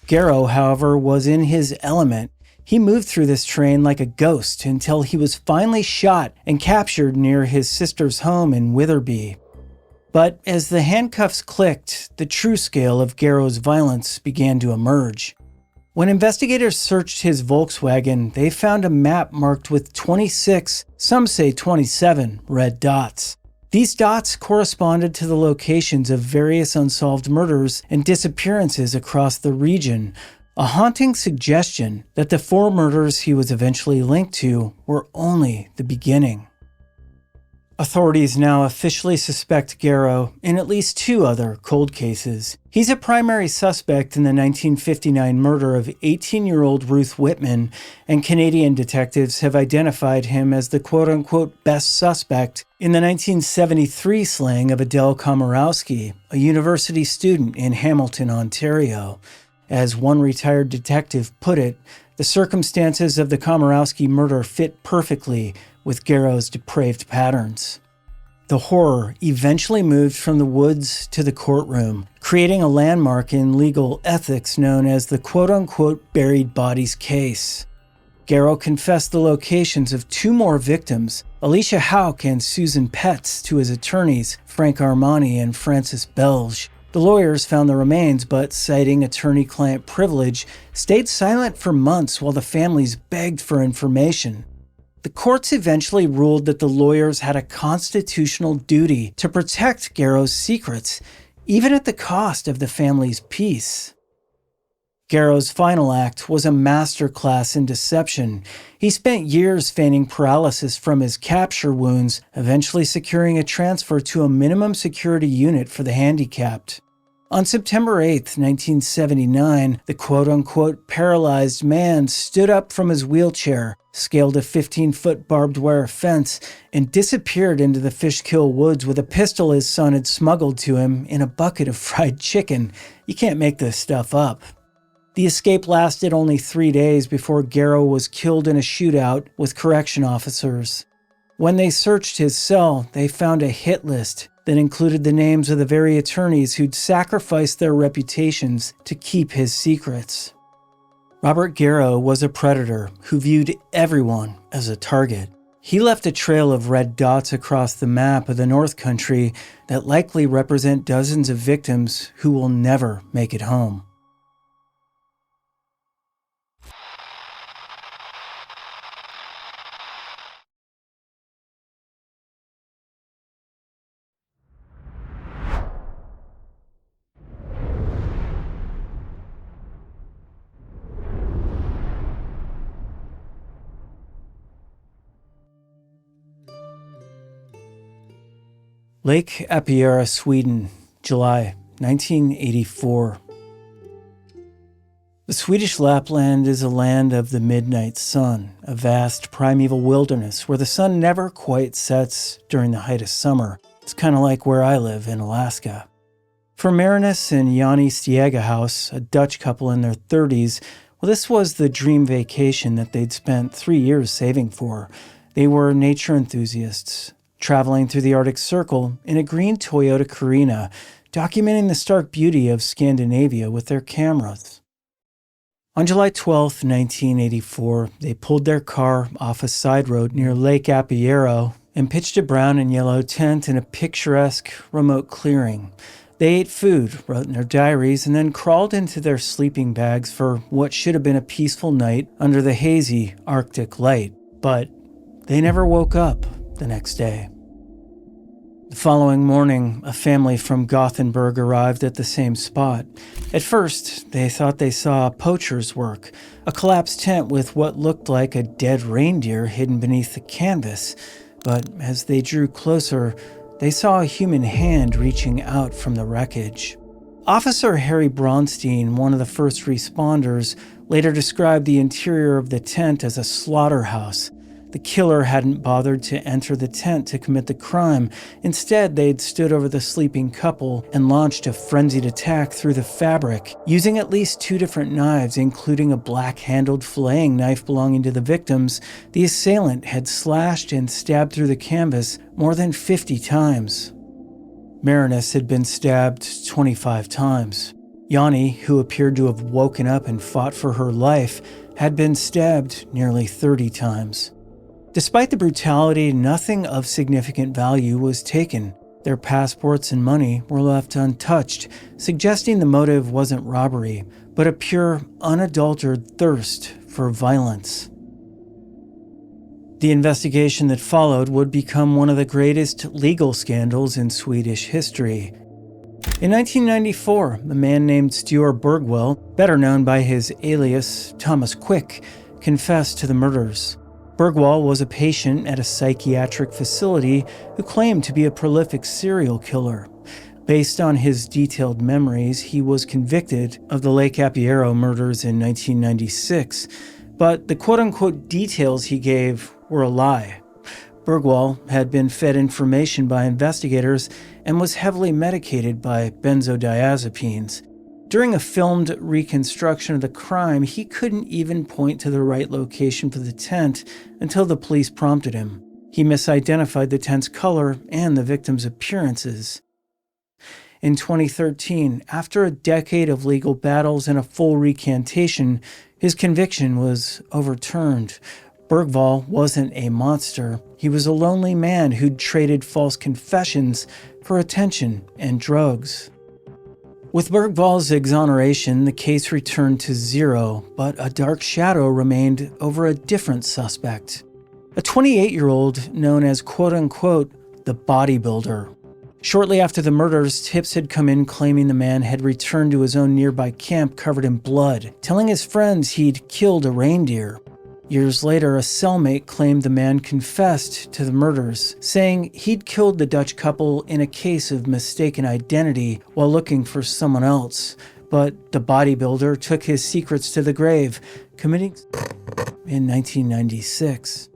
Garrow, however, was in his element. He moved through this terrain like a ghost until he was finally shot and captured near his sister's home in Witherby. But as the handcuffs clicked, the true scale of Garrow's violence began to emerge. When investigators searched his Volkswagen, they found a map marked with 26, some say 27, red dots. These dots corresponded to the locations of various unsolved murders and disappearances across the region, a haunting suggestion that the 4 murders he was eventually linked to were only the beginning. Authorities now officially suspect Garrow in at least 2 other cold cases. He's a primary suspect in the 1959 murder of 18-year-old Ruth Whitman, and Canadian detectives have identified him as the quote-unquote best suspect in the 1973 slaying of Adele Komorowski, a university student in Hamilton, Ontario. As one retired detective put it, the circumstances of the Komorowski murder fit perfectly with Garrow's depraved patterns. The horror eventually moved from the woods to the courtroom, creating a landmark in legal ethics known as the quote-unquote buried bodies case. Garrow confessed the locations of 2 more victims, Alicia Houck and Susan Petz, to his attorneys, Frank Armani and Francis Belge. The lawyers found the remains, but citing attorney-client privilege, stayed silent for months while the families begged for information. The courts eventually ruled that the lawyers had a constitutional duty to protect Garrow's secrets, even at the cost of the family's peace. Garrow's final act was a masterclass in deception. He spent years feigning paralysis from his capture wounds, eventually securing a transfer to a minimum security unit for the handicapped. On September 8, 1979, the quote-unquote paralyzed man stood up from his wheelchair, scaled a 15-foot barbed wire fence, and disappeared into the Fishkill woods with a pistol his son had smuggled to him in a bucket of fried chicken. You can't make this stuff up. The escape lasted only 3 days before Garrow was killed in a shootout with correction officers. When they searched his cell, they found a hit list that included the names of the very attorneys who'd sacrificed their reputations to keep his secrets. Robert Garrow was a predator who viewed everyone as a target. He left a trail of red dots across the map of the North Country that likely represent dozens of victims who will never make it home. Lake Apiera, Sweden, July 1984. The Swedish Lapland is a land of the midnight sun, a vast primeval wilderness where the sun never quite sets during the height of summer. It's kind of like where I live in Alaska. For Marinus and Yanni Stiegehaus, a Dutch couple in their 30s, well, this was the dream vacation that they'd spent 3 years saving for. They were nature enthusiasts, traveling through the Arctic Circle in a green Toyota Carina, documenting the stark beauty of Scandinavia with their cameras. On July 12, 1984, they pulled their car off a side road near Lake Apiero and pitched a brown and yellow tent in a picturesque remote clearing. They ate food, wrote in their diaries, and then crawled into their sleeping bags for what should have been a peaceful night under the hazy Arctic light. But they never woke up the next day. The following morning, a family from Gothenburg arrived at the same spot. At first, they thought they saw poacher's work, a collapsed tent with what looked like a dead reindeer hidden beneath the canvas. But as they drew closer, they saw a human hand reaching out from the wreckage. Officer Harry Bronstein, one of the first responders, later described the interior of the tent as a slaughterhouse. The killer hadn't bothered to enter the tent to commit the crime. Instead, they'd stood over the sleeping couple and launched a frenzied attack through the fabric, using at least 2 different knives, including a black-handled filleting knife belonging to the victims. The assailant had slashed and stabbed through the canvas more than 50 times. Marinus had been stabbed 25 times. Yanni, who appeared to have woken up and fought for her life, had been stabbed nearly 30 times. Despite the brutality, nothing of significant value was taken. Their passports and money were left untouched, suggesting the motive wasn't robbery, but a pure, unadulterated thirst for violence. The investigation that followed would become one of the greatest legal scandals in Swedish history. In 1994, a man named Stuart Bergwall, better known by his alias Thomas Quick, confessed to the murders. Bergwall was a patient at a psychiatric facility who claimed to be a prolific serial killer. Based on his detailed memories, he was convicted of the Lake Apiero murders in 1996, but the quote-unquote details he gave were a lie. Bergwall had been fed information by investigators and was heavily medicated by benzodiazepines. During a filmed reconstruction of the crime, he couldn't even point to the right location for the tent until the police prompted him. He misidentified the tent's color and the victims' appearances. In 2013, after a decade of legal battles and a full recantation, his conviction was overturned. Bergwall wasn't a monster. He was a lonely man who'd traded false confessions for attention and drugs. With Bergwall's exoneration, the case returned to zero, but a dark shadow remained over a different suspect. A 28-year-old known as quote-unquote the bodybuilder. Shortly after the murders, tips had come in claiming the man had returned to his own nearby camp covered in blood, telling his friends he'd killed a reindeer. Years later, a cellmate claimed the man confessed to the murders, saying he'd killed the Dutch couple in a case of mistaken identity while looking for someone else. But the bodybuilder took his secrets to the grave, committing in 1996.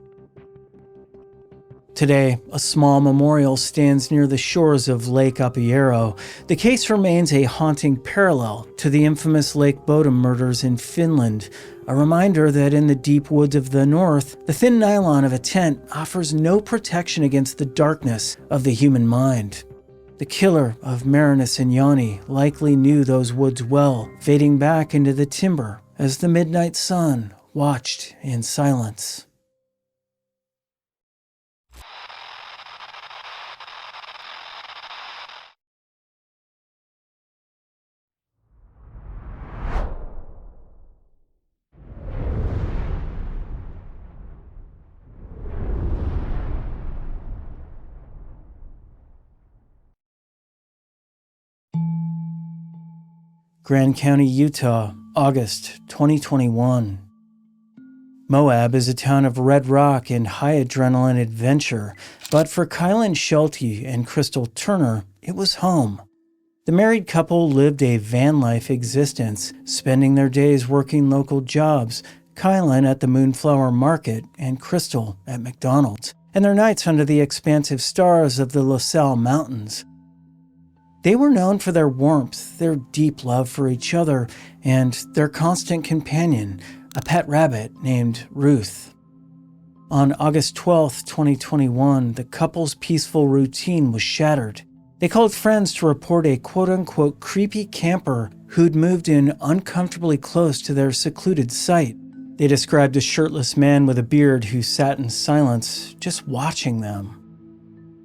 Today, a small memorial stands near the shores of Lake Apiero. The case remains a haunting parallel to the infamous Lake Bodom murders in Finland, a reminder that in the deep woods of the north, the thin nylon of a tent offers no protection against the darkness of the human mind. The killer of Marinus and Yanni likely knew those woods well, fading back into the timber as the midnight sun watched in silence. Grand County, Utah, August 2021. Moab is a town of red rock and high adrenaline adventure, but for Kylan Schulte and Crystal Turner, it was home. The married couple lived a van life existence, spending their days working local jobs, Kylan at the Moonflower Market and Crystal at McDonald's, and their nights under the expansive stars of the LaSalle Mountains. They were known for their warmth, their deep love for each other, and their constant companion, a pet rabbit named Ruth. On August 12, 2021, the couple's peaceful routine was shattered. They called friends to report a quote-unquote creepy camper who'd moved in uncomfortably close to their secluded site. They described a shirtless man with a beard who sat in silence, just watching them.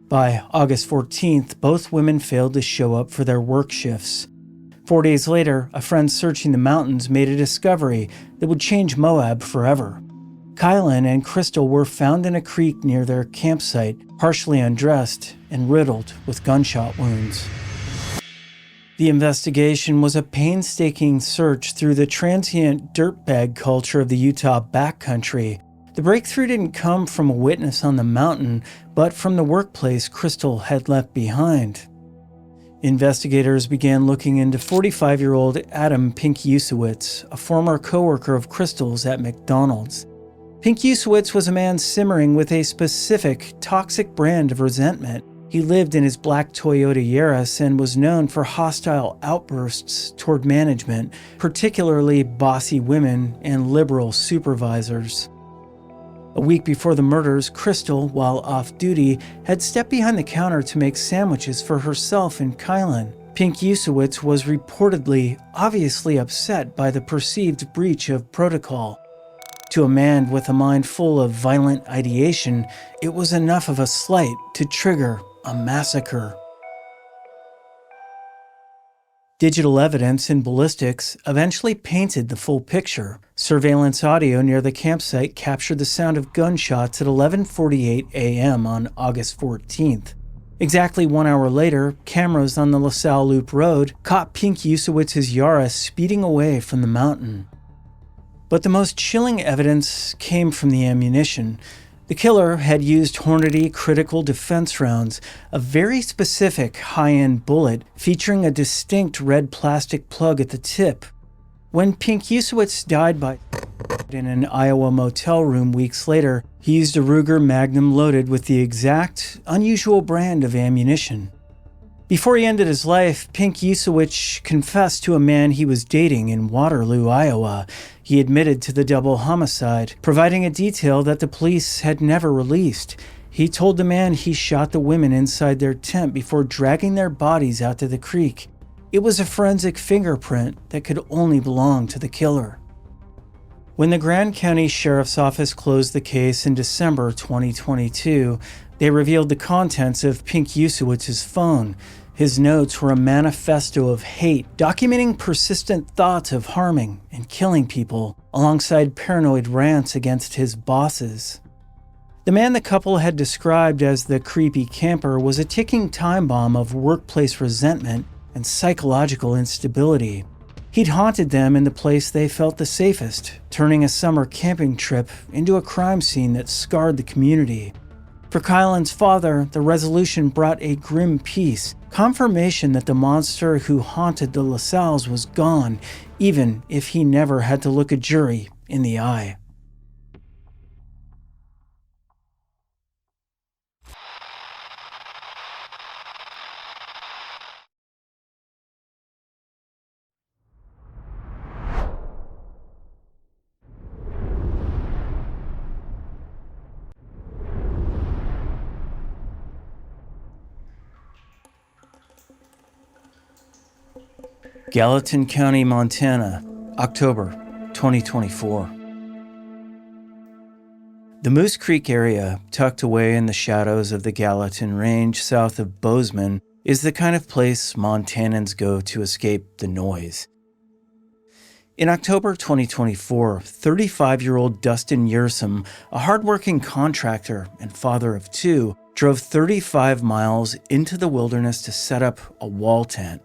By August 14th, both women failed to show up for their work shifts. 4 days later, a friend searching the mountains made a discovery that would change Moab forever. Kylan and Crystal were found in a creek near their campsite, partially undressed and riddled with gunshot wounds. The investigation was a painstaking search through the transient dirtbag culture of the Utah backcountry. The breakthrough didn't come from a witness on the mountain, but from the workplace Crystal had left behind. Investigators began looking into 45-year-old Adam Pinkyusewicz, a former coworker of Crystal's at McDonald's. Pink Usowitz was a man simmering with a specific, toxic brand of resentment. He lived in his black Toyota Yaris and was known for hostile outbursts toward management, particularly bossy women and liberal supervisors. A week before the murders, Crystal, while off duty, had stepped behind the counter to make sandwiches for herself and Kylan. Pink Usowitz was reportedly obviously upset by the perceived breach of protocol. To a man with a mind full of violent ideation, it was enough of a slight to trigger a massacre. Digital evidence and ballistics eventually painted the full picture. Surveillance audio near the campsite captured the sound of gunshots at 11:48 a.m. on August 14th. Exactly 1 hour later, cameras on the LaSalle Loop Road caught Pink Usowitz's Yaris speeding away from the mountain. But the most chilling evidence came from the ammunition. The killer had used Hornady critical defense rounds, a very specific high-end bullet featuring a distinct red plastic plug at the tip. When Pink Usowitz died in an Iowa motel room weeks later, he used a Ruger Magnum loaded with the exact, unusual brand of ammunition. Before he ended his life, Pink Usowitz confessed to a man he was dating in Waterloo, Iowa. He admitted to the double homicide, providing a detail that the police had never released. He told the man he shot the women inside their tent before dragging their bodies out to the creek. It was a forensic fingerprint that could only belong to the killer. When the Grand County Sheriff's Office closed the case in December 2022, they revealed the contents of Pink Usowitz's phone. His notes were a manifesto of hate, documenting persistent thoughts of harming and killing people, alongside paranoid rants against his bosses. The man the couple had described as the creepy camper was a ticking time bomb of workplace resentment and psychological instability. He'd haunted them in the place they felt the safest, turning a summer camping trip into a crime scene that scarred the community. For Kylan's father, the resolution brought a grim peace, confirmation that the monster who haunted the LaSalles was gone, even if he never had to look a jury in the eye. Gallatin County, Montana, October 2024. The Moose Creek area, tucked away in the shadows of the Gallatin Range south of Bozeman, is the kind of place Montanans go to escape the noise. In October 2024, 35-year-old Dustin Yersom, a hardworking contractor and father of two, drove 35 miles into the wilderness to set up a wall tent.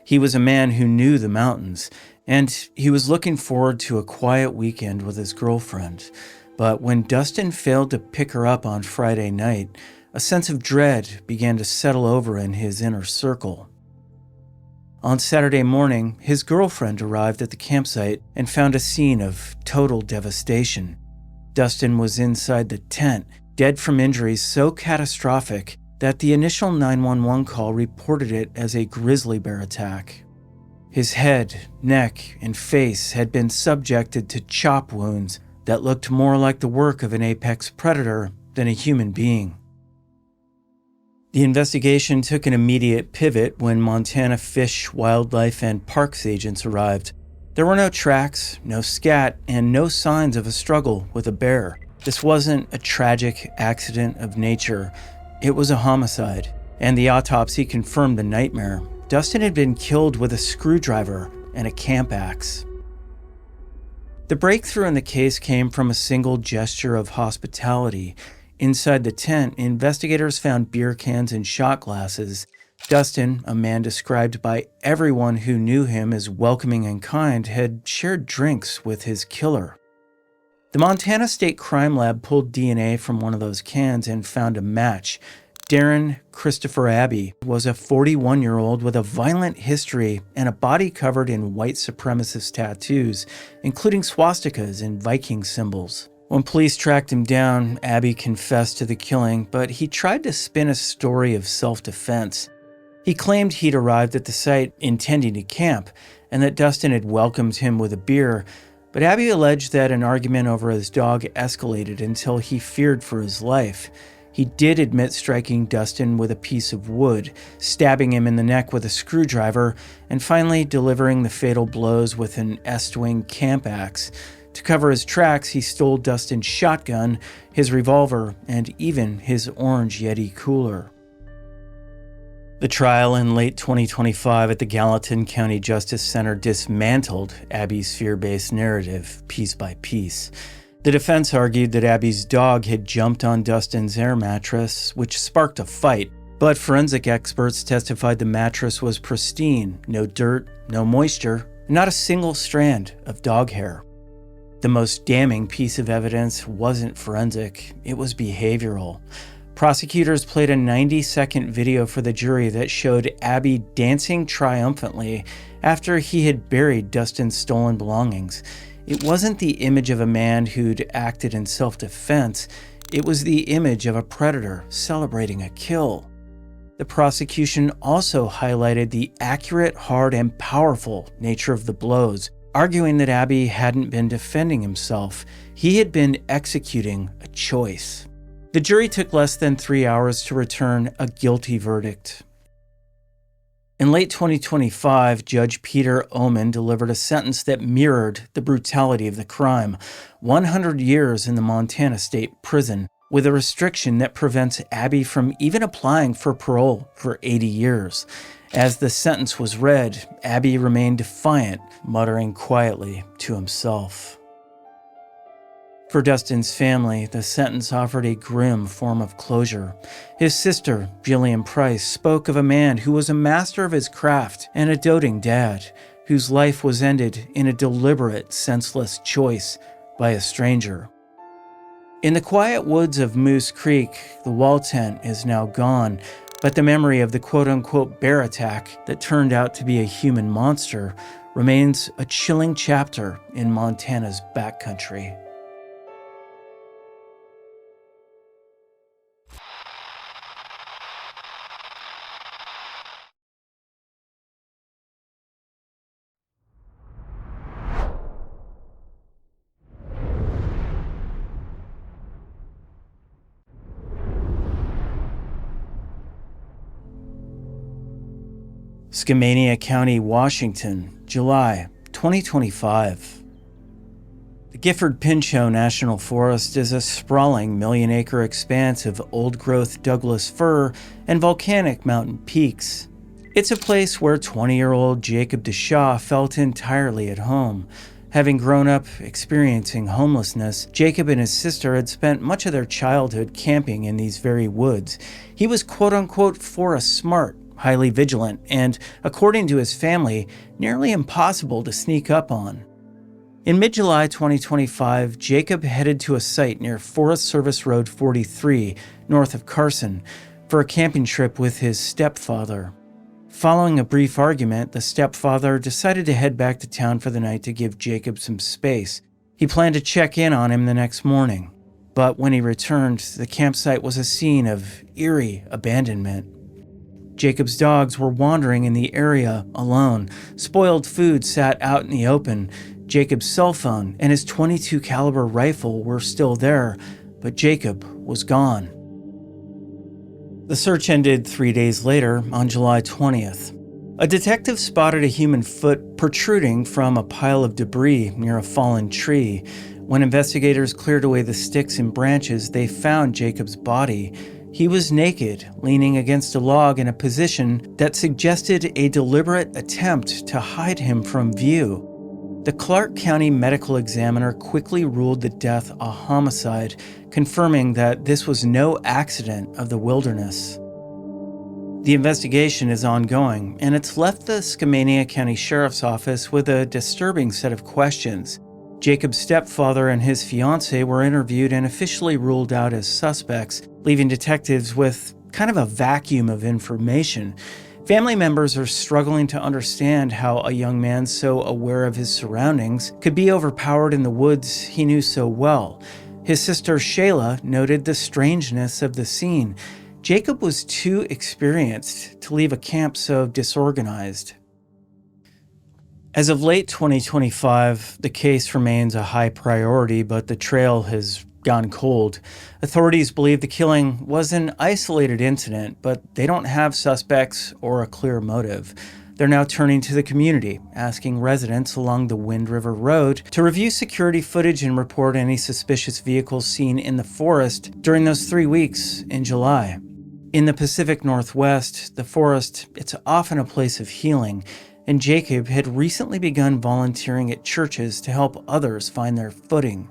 He was a man who knew the mountains, and he was looking forward to a quiet weekend with his girlfriend. But when Dustin failed to pick her up on Friday night, a sense of dread began to settle over in his inner circle. On Saturday morning, his girlfriend arrived at the campsite and found a scene of total devastation. Dustin was inside the tent, dead from injuries so catastrophic that the initial 911 call reported it as a grizzly bear attack. His head, neck, and face had been subjected to chop wounds that looked more like the work of an apex predator than a human being. The investigation took an immediate pivot when Montana Fish, Wildlife, and Parks agents arrived. There were no tracks, no scat, and no signs of a struggle with a bear. This wasn't a tragic accident of nature. It was a homicide, and the autopsy confirmed the nightmare. Dustin had been killed with a screwdriver and a camp axe. The breakthrough in the case came from a single gesture of hospitality. Inside the tent, investigators found beer cans and shot glasses. Dustin, a man described by everyone who knew him as welcoming and kind, had shared drinks with his killer. The Montana State Crime Lab pulled DNA from one of those cans and found a match. Darren Christopher Abbey was a 41-year-old with a violent history and a body covered in white supremacist tattoos, including swastikas and Viking symbols. When police tracked him down, Abby confessed to the killing, but he tried to spin a story of self-defense. He claimed he'd arrived at the site intending to camp, and that Dustin had welcomed him with a beer, but Abby alleged that an argument over his dog escalated until he feared for his life. He did admit striking Dustin with a piece of wood, stabbing him in the neck with a screwdriver, and finally delivering the fatal blows with an Estwing camp axe. To cover his tracks, he stole Dustin's shotgun, his revolver, and even his orange Yeti cooler. The trial in late 2025 at the Gallatin County Justice Center dismantled Abby's fear-based narrative piece by piece. The defense argued that Abby's dog had jumped on Dustin's air mattress, which sparked a fight, but forensic experts testified the mattress was pristine, no dirt, no moisture, not a single strand of dog hair. The most damning piece of evidence wasn't forensic, it was behavioral. Prosecutors played a 90-second video for the jury that showed Abby dancing triumphantly after he had buried Dustin's stolen belongings. It wasn't the image of a man who'd acted in self-defense, it was the image of a predator celebrating a kill. The prosecution also highlighted the accurate, hard, and powerful nature of the blows, arguing that Abby hadn't been defending himself, he had been executing a choice. The jury took less than 3 hours to return a guilty verdict. In late 2025, Judge Peter Oman delivered a sentence that mirrored the brutality of the crime, 100 years in the Montana State Prison, with a restriction that prevents Abby from even applying for parole for 80 years. As the sentence was read, Abby remained defiant, muttering quietly to himself. For Dustin's family, the sentence offered a grim form of closure. His sister, Jillian Price, spoke of a man who was a master of his craft and a doting dad, whose life was ended in a deliberate, senseless choice by a stranger. In the quiet woods of Moose Creek, the wall tent is now gone, but the memory of the quote-unquote bear attack that turned out to be a human monster remains a chilling chapter in Montana's backcountry. Skamania County, Washington, July 2025. The Gifford-Pinchot National Forest is a sprawling million-acre expanse of old-growth Douglas fir and volcanic mountain peaks. It's a place where 20-year-old Jacob DeShaw felt entirely at home. Having grown up experiencing homelessness, Jacob and his sister had spent much of their childhood camping in these very woods. He was quote-unquote forest smart, highly vigilant, and, according to his family, nearly impossible to sneak up on. In mid-July 2025, Jacob headed to a site near Forest Service Road 43, north of Carson, for a camping trip with his stepfather. Following a brief argument, the stepfather decided to head back to town for the night to give Jacob some space. He planned to check in on him the next morning, but when he returned, the campsite was a scene of eerie abandonment. Jacob's dogs were wandering in the area alone. Spoiled food sat out in the open. Jacob's cell phone and his .22 caliber rifle were still there, but Jacob was gone. The search ended 3 days later, on July 20th. A detective spotted a human foot protruding from a pile of debris near a fallen tree. When investigators cleared away the sticks and branches, they found Jacob's body. He was naked, leaning against a log in a position that suggested a deliberate attempt to hide him from view. The Clark County medical examiner quickly ruled the death a homicide, confirming that this was no accident of the wilderness. The investigation is ongoing, and it's left the Skamania County Sheriff's Office with a disturbing set of questions. Jacob's stepfather and his fiancée were interviewed and officially ruled out as suspects, leaving detectives with kind of a vacuum of information. Family members are struggling to understand how a young man so aware of his surroundings could be overpowered in the woods he knew so well. His sister Shayla noted the strangeness of the scene. Jacob was too experienced to leave a camp so disorganized. As of late 2025, the case remains a high priority, but the trail has gone cold. Authorities believe the killing was an isolated incident, but they don't have suspects or a clear motive. They're now turning to the community, asking residents along the Wind River Road to review security footage and report any suspicious vehicles seen in the forest during those 3 weeks in July. In the Pacific Northwest, the forest, it's often a place of healing, and Jacob had recently begun volunteering at churches to help others find their footing.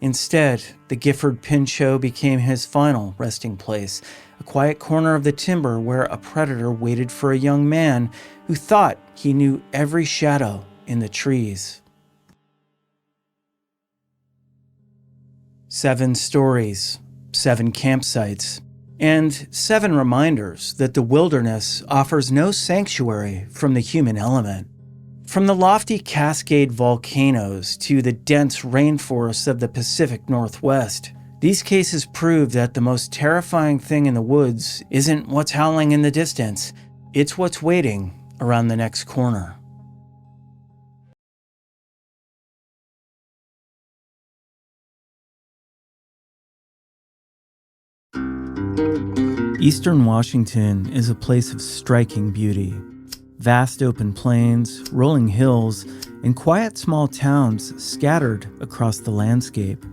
Instead, the Gifford Pin Show became his final resting place, a quiet corner of the timber where a predator waited for a young man who thought he knew every shadow in the trees. 7 stories, 7 campsites, and 7 reminders that the wilderness offers no sanctuary from the human element. From the lofty Cascade volcanoes to the dense rainforests of the Pacific Northwest, these cases prove that the most terrifying thing in the woods isn't what's howling in the distance, it's what's waiting around the next corner. Eastern Washington is a place of striking beauty. Vast open plains, rolling hills, and quiet small towns scattered across the landscape.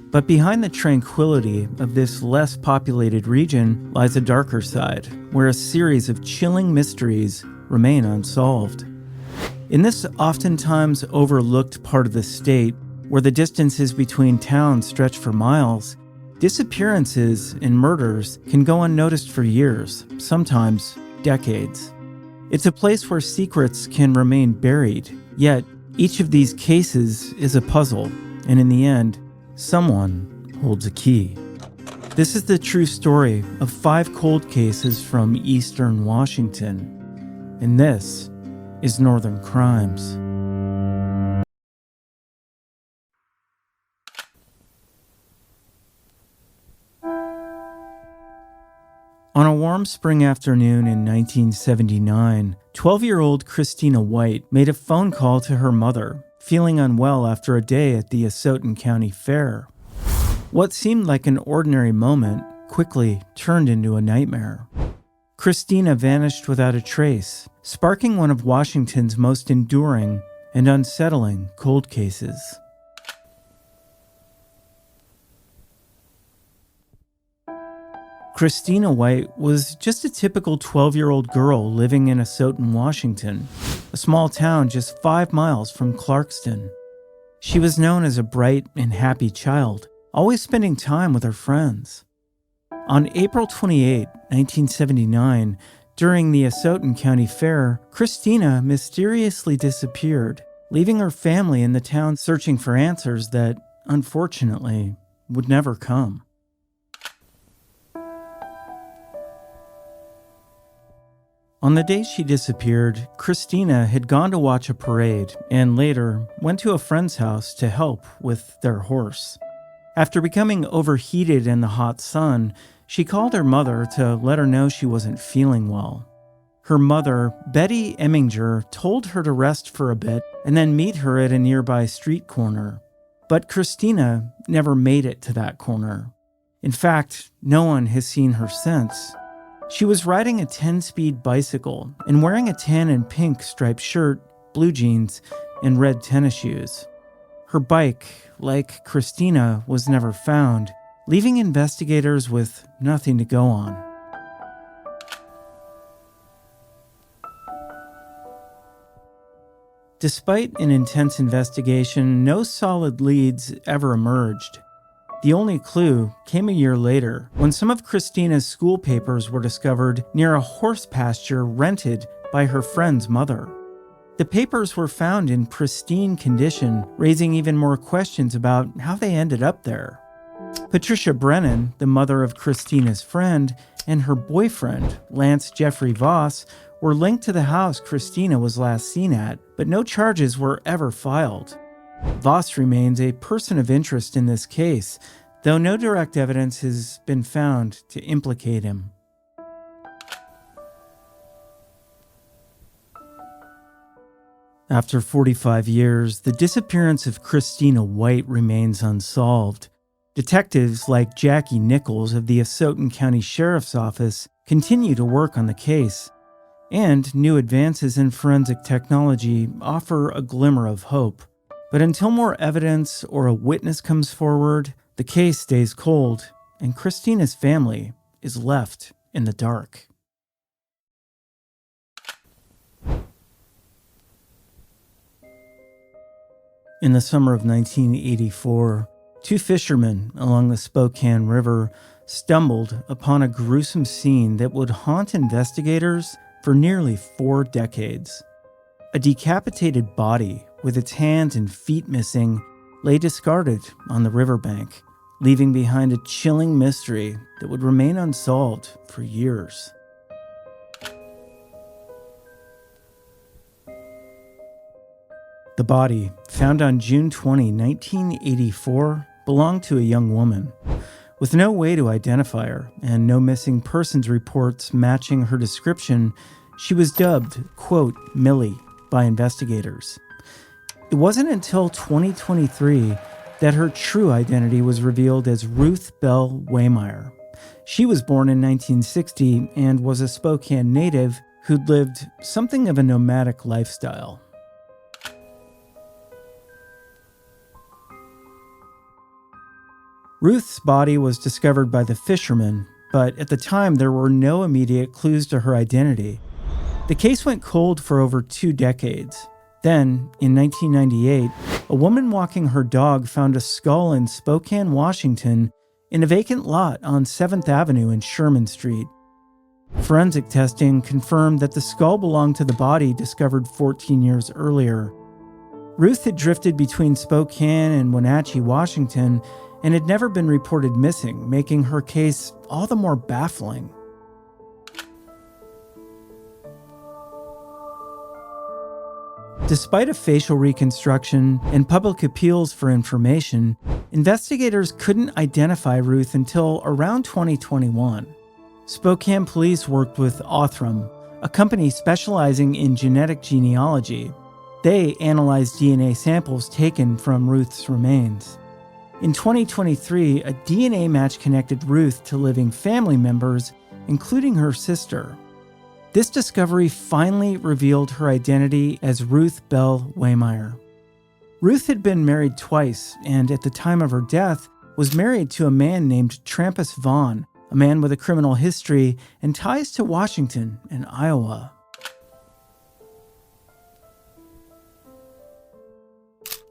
But behind the tranquility of this less populated region lies a darker side, where a series of chilling mysteries remain unsolved. In this oftentimes overlooked part of the state, where the distances between towns stretch for miles, disappearances and murders can go unnoticed for years, sometimes decades. It's a place where secrets can remain buried, yet each of these cases is a puzzle, and in the end, someone holds a key. This is the true story of 5 cold cases from Eastern Washington, and this is Northern Crimes. On a warm spring afternoon in 1979, 12-year-old Christina White made a phone call to her mother, feeling unwell after a day at the Asotin County Fair. What seemed like an ordinary moment quickly turned into a nightmare. Christina vanished without a trace, sparking one of Washington's most enduring and unsettling cold cases. Christina White was just a typical 12-year-old girl living in Asotin, Washington, a small town just 5 miles from Clarkston. She was known as a bright and happy child, always spending time with her friends. On April 28, 1979, during the Asotin County Fair, Christina mysteriously disappeared, leaving her family in the town searching for answers that, unfortunately, would never come. On the day she disappeared, Christina had gone to watch a parade and later went to a friend's house to help with their horse. After becoming overheated in the hot sun, she called her mother to let her know she wasn't feeling well. Her mother, Betty Eminger, told her to rest for a bit and then meet her at a nearby street corner. But Christina never made it to that corner. In fact, no one has seen her since. She was riding a 10-speed bicycle and wearing a tan and pink striped shirt, blue jeans, and red tennis shoes. Her bike, like Christina, was never found, leaving investigators with nothing to go on. Despite an intense investigation, no solid leads ever emerged. The only clue came a year later, when some of Christina's school papers were discovered near a horse pasture rented by her friend's mother. The papers were found in pristine condition, raising even more questions about how they ended up there. Patricia Brennan, the mother of Christina's friend, and her boyfriend, Lance Jeffrey Voss, were linked to the house Christina was last seen at, but no charges were ever filed. Voss remains a person of interest in this case, though no direct evidence has been found to implicate him. After 45 years, the disappearance of Christina White remains unsolved. Detectives like Jackie Nichols of the Asotin County Sheriff's Office continue to work on the case, and new advances in forensic technology offer a glimmer of hope. But until more evidence or a witness comes forward, the case stays cold, and Christina's family is left in the dark. In the summer of 1984, two fishermen along the Spokane River stumbled upon a gruesome scene that would haunt investigators for nearly 4 decades. A decapitated body with its hands and feet missing lay discarded on the riverbank, leaving behind a chilling mystery that would remain unsolved for years. The body, found on June 20, 1984, belonged to a young woman. With no way to identify her and no missing persons reports matching her description, she was dubbed, quote, Millie, by investigators. It wasn't until 2023 that her true identity was revealed as Ruth Bell Waymeyer. She was born in 1960 and was a Spokane native who'd lived something of a nomadic lifestyle. Ruth's body was discovered by the fishermen, but at the time there were no immediate clues to her identity. The case went cold for over 2 decades. Then, in 1998, a woman walking her dog found a skull in Spokane, Washington, in a vacant lot on 7th Avenue and Sherman Street. Forensic testing confirmed that the skull belonged to the body discovered 14 years earlier. Ruth had drifted between Spokane and Wenatchee, Washington, and had never been reported missing, making her case all the more baffling. Despite a facial reconstruction and public appeals for information, investigators couldn't identify Ruth until around 2021. Spokane police worked with Othram, a company specializing in genetic genealogy. They analyzed DNA samples taken from Ruth's remains. In 2023, a DNA match connected Ruth to living family members, including her sister. This discovery finally revealed her identity as Ruth Bell Waymeyer. Ruth had been married twice, and at the time of her death, was married to a man named Trampus Vaughn, a man with a criminal history and ties to Washington and Iowa.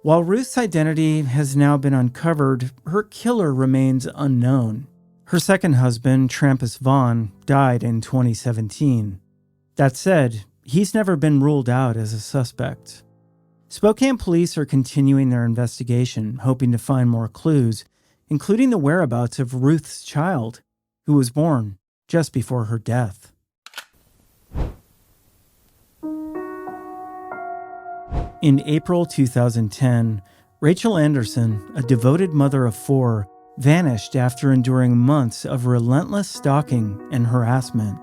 While Ruth's identity has now been uncovered, her killer remains unknown. Her second husband, Trampus Vaughn, died in 2017. That said, he's never been ruled out as a suspect. Spokane police are continuing their investigation, hoping to find more clues, including the whereabouts of Ruth's child, who was born just before her death. In April 2010, Rachel Anderson, a devoted mother of 4, vanished after enduring months of relentless stalking and harassment.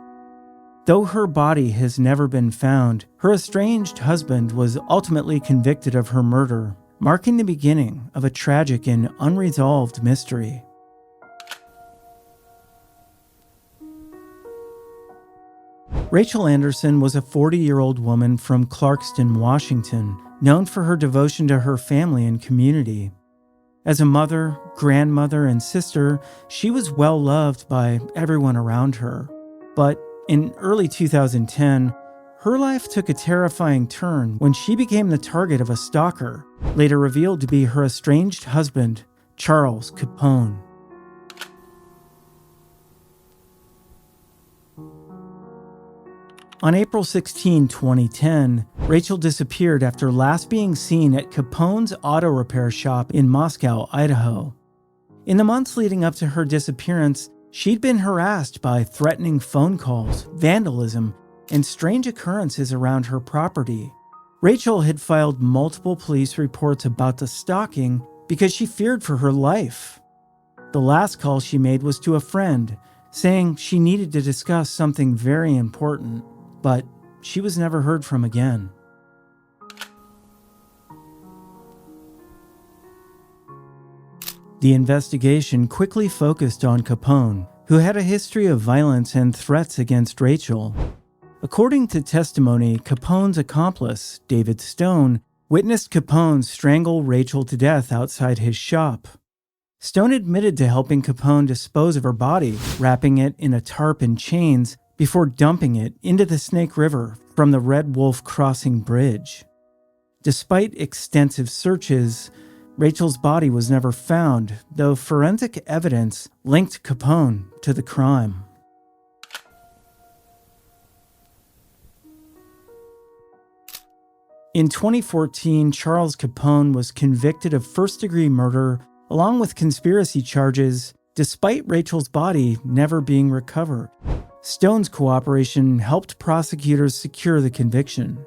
Though her body has never been found, her estranged husband was ultimately convicted of her murder, marking the beginning of a tragic and unresolved mystery. Rachel Anderson was a 40-year-old woman from Clarkston, Washington, known for her devotion to her family and community. As a mother, grandmother, and sister, she was well loved by everyone around her. But in early 2010, her life took a terrifying turn when she became the target of a stalker, later revealed to be her estranged husband, Charles Capone. On April 16, 2010, Rachel disappeared after last being seen at Capone's auto repair shop in Moscow, Idaho. In the months leading up to her disappearance, she'd been harassed by threatening phone calls, vandalism, and strange occurrences around her property. Rachel had filed multiple police reports about the stalking because she feared for her life. The last call she made was to a friend, saying she needed to discuss something very important, but she was never heard from again. The investigation quickly focused on Capone, who had a history of violence and threats against Rachel. According to testimony, Capone's accomplice, David Stone, witnessed Capone strangle Rachel to death outside his shop. Stone admitted to helping Capone dispose of her body, wrapping it in a tarp and chains before dumping it into the Snake River from the Red Wolf Crossing Bridge. Despite extensive searches, Rachel's body was never found, though forensic evidence linked Capone to the crime. In 2014, Charles Capone was convicted of first-degree murder along with conspiracy charges, despite Rachel's body never being recovered. Stone's cooperation helped prosecutors secure the conviction.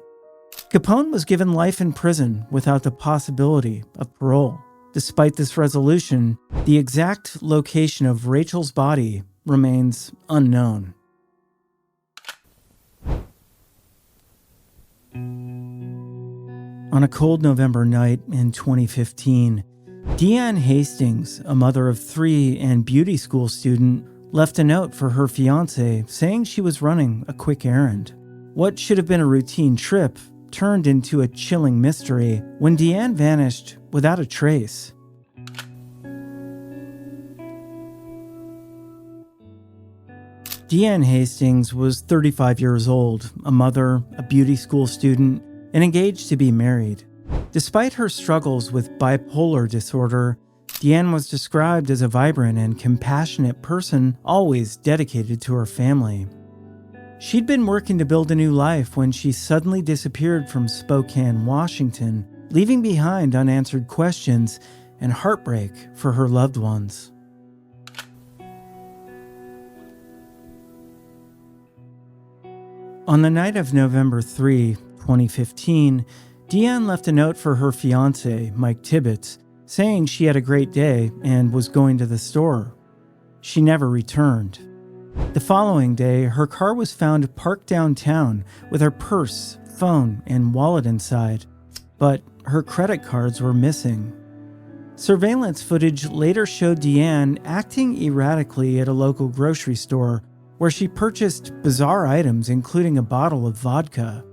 Capone was given life in prison without the possibility of parole. Despite this resolution, the exact location of Rachel's body remains unknown. On a cold November night in 2015, Deanne Hastings, a mother of 3 and beauty school student, left a note for her fiancé saying she was running a quick errand. What should have been a routine trip turned into a chilling mystery when Deanne vanished without a trace. Deanne Hastings was 35 years old, a mother, a beauty school student, and engaged to be married. Despite her struggles with bipolar disorder, Deanne was described as a vibrant and compassionate person, always dedicated to her family. She'd been working to build a new life when she suddenly disappeared from Spokane, Washington, leaving behind unanswered questions and heartbreak for her loved ones. On the night of November 3, 2015, Deanne left a note for her fiancé, Mike Tibbetts, saying she had a great day and was going to the store. She never returned. The following day, her car was found parked downtown with her purse, phone, and wallet inside, but her credit cards were missing. Surveillance footage later showed Deanne acting erratically at a local grocery store where she purchased bizarre items, including a bottle of vodka.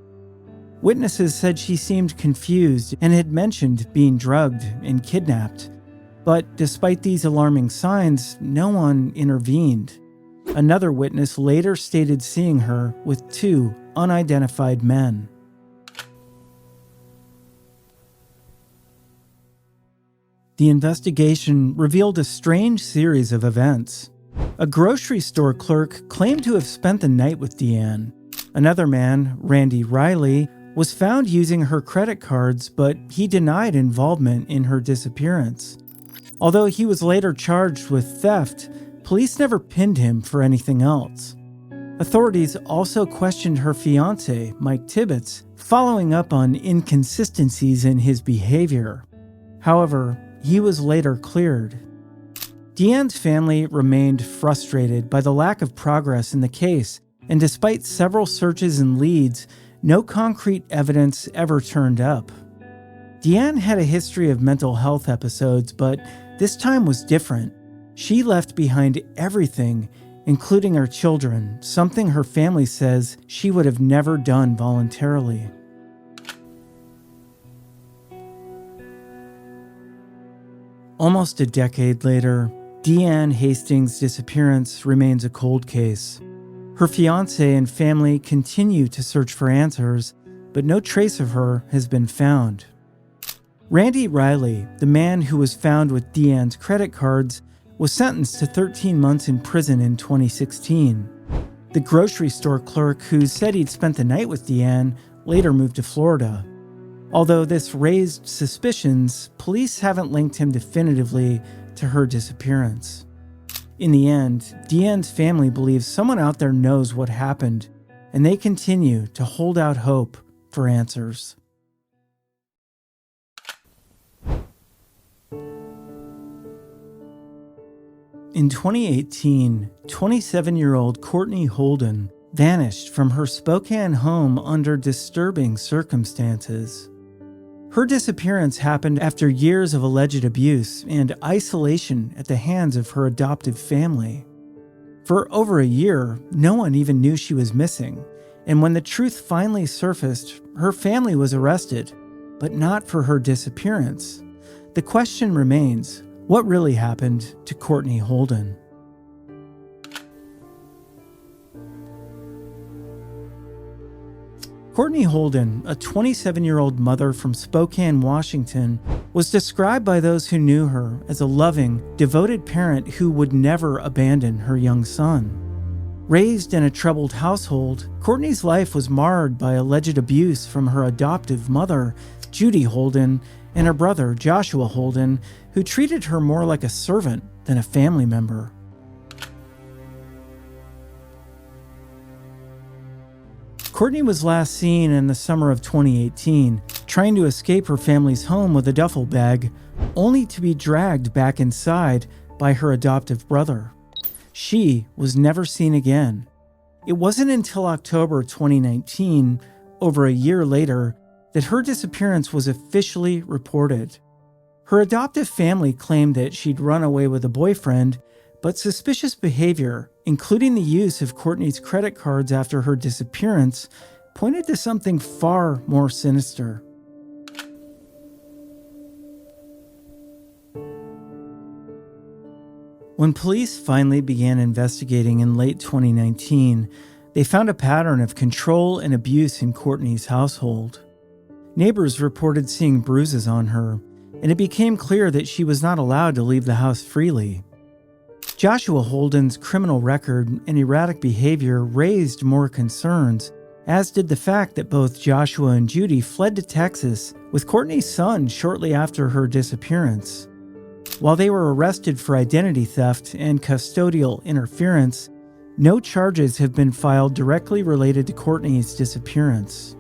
Witnesses said she seemed confused and had mentioned being drugged and kidnapped. But despite these alarming signs, no one intervened. Another witness later stated seeing her with 2 unidentified men. The investigation revealed a strange series of events. A grocery store clerk claimed to have spent the night with Deanne. Another man, Randy Riley, was found using her credit cards, but he denied involvement in her disappearance. Although he was later charged with theft, police never pinned him for anything else. Authorities also questioned her fiancé, Mike Tibbetts, following up on inconsistencies in his behavior. However, he was later cleared. Deanne's family remained frustrated by the lack of progress in the case, and despite several searches and leads, no concrete evidence ever turned up. Deanne had a history of mental health episodes, but this time was different. She left behind everything, including her children, something her family says she would have never done voluntarily. Almost a decade later, Deanne Hastings' disappearance remains a cold case. Her fiancé and family continue to search for answers, but no trace of her has been found. Randy Riley, the man who was found with Deanne's credit cards, was sentenced to 13 months in prison in 2016. The grocery store clerk who said he'd spent the night with Deanne later moved to Florida. Although this raised suspicions, police haven't linked him definitively to her disappearance. In the end, Deanne's family believes someone out there knows what happened, and they continue to hold out hope for answers. In 2018, 27-year-old Courtney Holden vanished from her Spokane home under disturbing circumstances. Her disappearance happened after years of alleged abuse and isolation at the hands of her adoptive family. For over a year, no one even knew she was missing, and when the truth finally surfaced, her family was arrested, but not for her disappearance. The question remains, what really happened to Courtney Holden? Courtney Holden, a 27-year-old mother from Spokane, Washington, was described by those who knew her as a loving, devoted parent who would never abandon her young son. Raised in a troubled household, Courtney's life was marred by alleged abuse from her adoptive mother, Judy Holden, and her brother, Joshua Holden, who treated her more like a servant than a family member. Courtney was last seen in the summer of 2018, trying to escape her family's home with a duffel bag, only to be dragged back inside by her adoptive brother. She was never seen again. It wasn't until October 2019, over a year later, that her disappearance was officially reported. Her adoptive family claimed that she'd run away with a boyfriend, but suspicious behavior, including the use of Courtney's credit cards after her disappearance, pointed to something far more sinister. When police finally began investigating in late 2019, they found a pattern of control and abuse in Courtney's household. Neighbors reported seeing bruises on her, and it became clear that she was not allowed to leave the house freely. Joshua Holden's criminal record and erratic behavior raised more concerns, as did the fact that both Joshua and Judy fled to Texas with Courtney's son shortly after her disappearance. While they were arrested for identity theft and custodial interference, no charges have been filed directly related to Courtney's disappearance.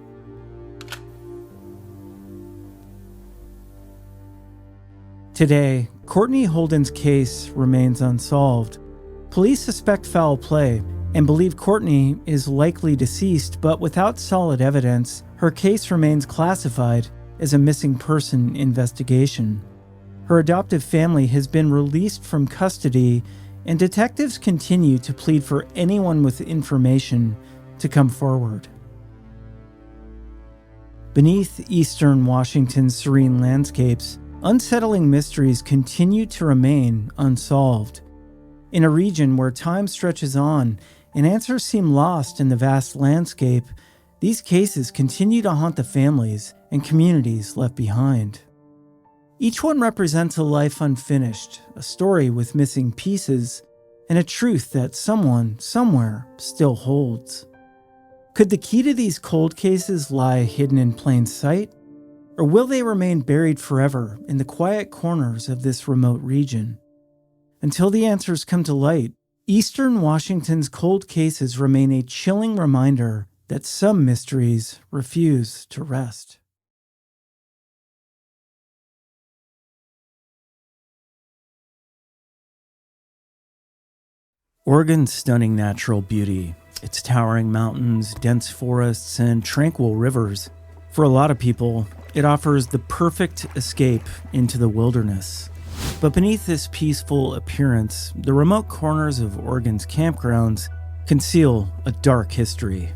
Today, Courtney Holden's case remains unsolved. Police suspect foul play and believe Courtney is likely deceased, but without solid evidence, her case remains classified as a missing person investigation. Her adoptive family has been released from custody, and detectives continue to plead for anyone with information to come forward. Beneath eastern Washington's serene landscapes, unsettling mysteries continue to remain unsolved. In a region where time stretches on and answers seem lost in the vast landscape, these cases continue to haunt the families and communities left behind. Each one represents a life unfinished, a story with missing pieces, and a truth that someone, somewhere, still holds. Could the key to these cold cases lie hidden in plain sight? Or will they remain buried forever in the quiet corners of this remote region? Until the answers come to light, Eastern Washington's cold cases remain a chilling reminder that some mysteries refuse to rest. Oregon's stunning natural beauty, its towering mountains, dense forests, and tranquil rivers. For a lot of people, it offers the perfect escape into the wilderness. But beneath this peaceful appearance, the remote corners of Oregon's campgrounds conceal a dark history.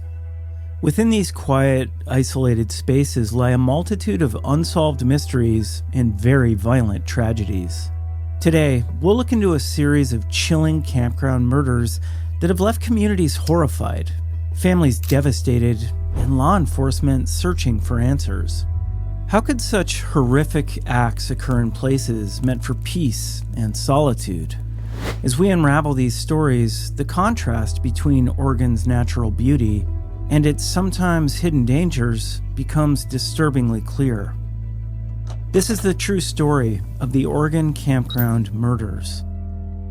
Within these quiet, isolated spaces lie a multitude of unsolved mysteries and very violent tragedies. Today, we'll look into a series of chilling campground murders that have left communities horrified, families devastated, and law enforcement searching for answers. How could such horrific acts occur in places meant for peace and solitude? As we unravel these stories, the contrast between Oregon's natural beauty and its sometimes hidden dangers becomes disturbingly clear. This is the true story of the Oregon Campground Murders,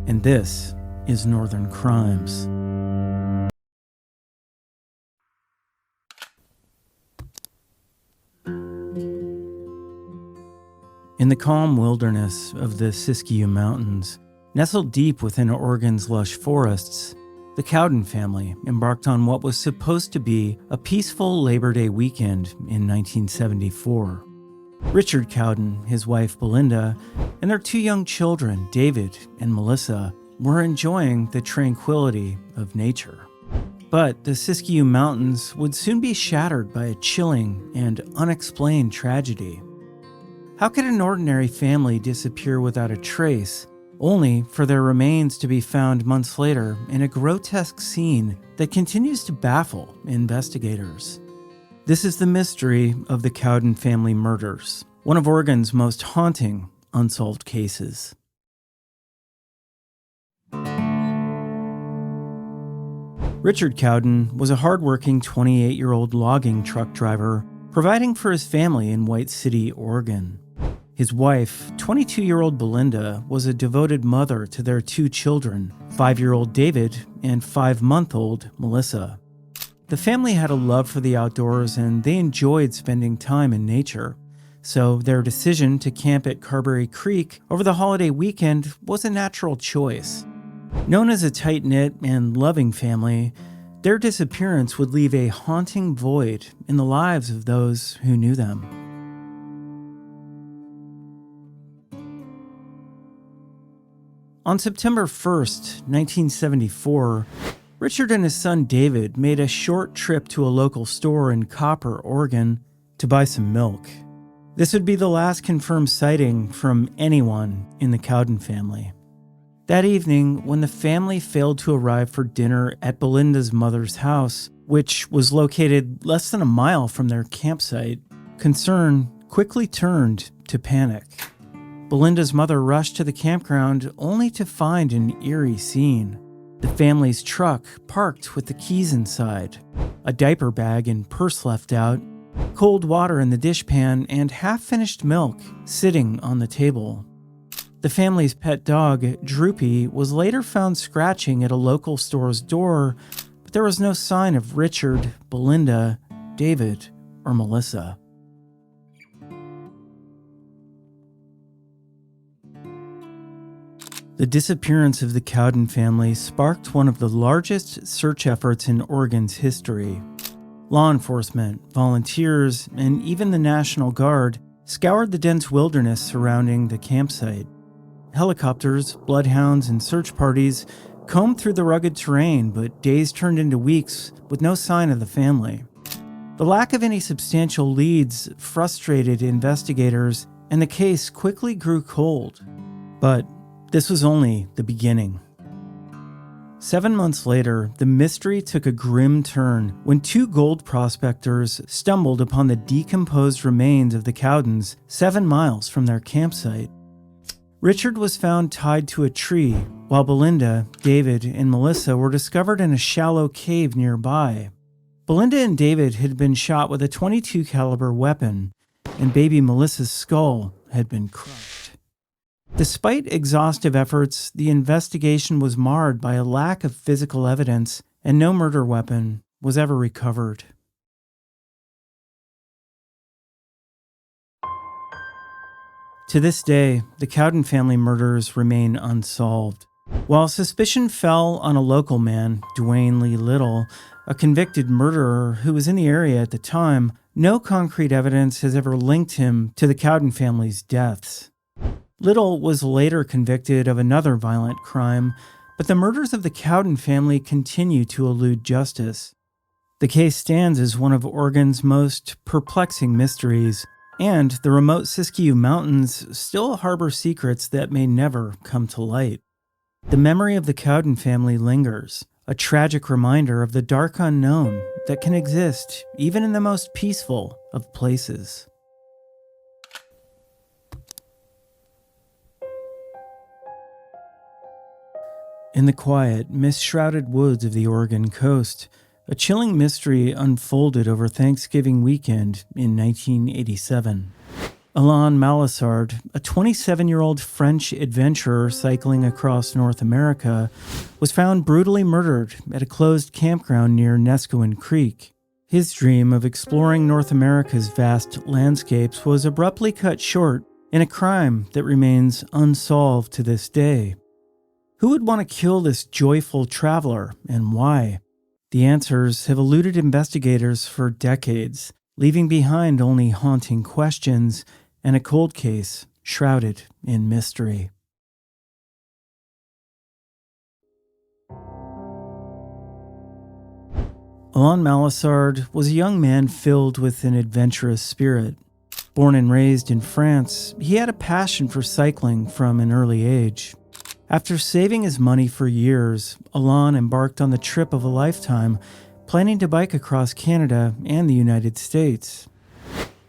and this is Northern Crimes. In the calm wilderness of the Siskiyou Mountains, Nestled deep within Oregon's lush forests, the Cowden family embarked on what was supposed to be a peaceful Labor Day weekend in 1974. Richard Cowden, his wife Belinda, and their two young children, David and Melissa, were enjoying the tranquility of nature. But the Siskiyou Mountains would soon be shattered by a chilling and unexplained tragedy. How could an ordinary family disappear without a trace, only for their remains to be found months later in a grotesque scene that continues to baffle investigators? This is the mystery of the Cowden family murders, one of Oregon's most haunting unsolved cases. Richard Cowden was a hardworking 28-year-old logging truck driver, providing for his family in White City, Oregon. His wife, 22-year-old Belinda, was a devoted mother to their two children, 5-year-old David and 5-month-old Melissa. The family had a love for the outdoors and they enjoyed spending time in nature, so their decision to camp at Carberry Creek over the holiday weekend was a natural choice. Known as a tight-knit and loving family, their disappearance would leave a haunting void in the lives of those who knew them. On September 1st, 1974, Richard and his son David made a short trip to a local store in Copper, Oregon, to buy some milk. This would be the last confirmed sighting from anyone in the Cowden family. That evening, when the family failed to arrive for dinner at Belinda's mother's house, which was located less than a mile from their campsite, concern quickly turned to panic. Belinda's mother rushed to the campground only to find an eerie scene. The family's truck parked with the keys inside, a diaper bag and purse left out, cold water in the dishpan, and half-finished milk sitting on the table. The family's pet dog, Droopy, was later found scratching at a local store's door, but there was no sign of Richard, Belinda, David, or Melissa. The disappearance of the Cowden family sparked one of the largest search efforts in Oregon's history. Law enforcement, volunteers, and even the National Guard scoured the dense wilderness surrounding the campsite. Helicopters, bloodhounds, and search parties combed through the rugged terrain, but days turned into weeks with no sign of the family. The lack of any substantial leads frustrated investigators, and the case quickly grew cold. But this was only the beginning. 7 months later, the mystery took a grim turn when two gold prospectors stumbled upon the decomposed remains of the Cowdens 7 miles from their campsite. Richard was found tied to a tree, while Belinda, David, and Melissa were discovered in a shallow cave nearby. Belinda and David had been shot with a .22 caliber weapon, and baby Melissa's skull had been crushed. Despite exhaustive efforts, the investigation was marred by a lack of physical evidence, and no murder weapon was ever recovered. To this day, the Cowden family murders remain unsolved. While suspicion fell on a local man, Dwayne Lee Little, a convicted murderer who was in the area at the time, no concrete evidence has ever linked him to the Cowden family's deaths. Little was later convicted of another violent crime, but the murders of the Cowden family continue to elude justice. The case stands as one of Oregon's most perplexing mysteries, and the remote Siskiyou Mountains still harbor secrets that may never come to light. The memory of the Cowden family lingers, a tragic reminder of the dark unknown that can exist even in the most peaceful of places. In the quiet, mist-shrouded woods of the Oregon coast, a chilling mystery unfolded over Thanksgiving weekend in 1987. Alain Malissard, a 27-year-old French adventurer cycling across North America, was found brutally murdered at a closed campground near Nescowan Creek. His dream of exploring North America's vast landscapes was abruptly cut short in a crime that remains unsolved to this day. Who would want to kill this joyful traveler, and why? The answers have eluded investigators for decades, leaving behind only haunting questions and a cold case shrouded in mystery. Alain Malissard was a young man filled with an adventurous spirit. Born and raised in France, he had a passion for cycling from an early age. After saving his money for years, Alain embarked on the trip of a lifetime, planning to bike across Canada and the United States.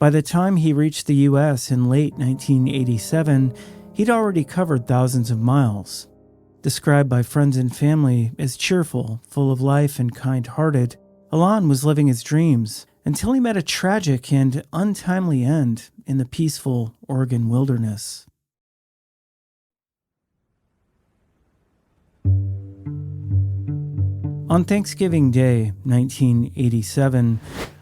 By the time he reached the U.S. in late 1987, he'd already covered thousands of miles. Described by friends and family as cheerful, full of life, and kind-hearted, Alain was living his dreams until he met a tragic and untimely end in the peaceful Oregon wilderness. On Thanksgiving Day, 1987,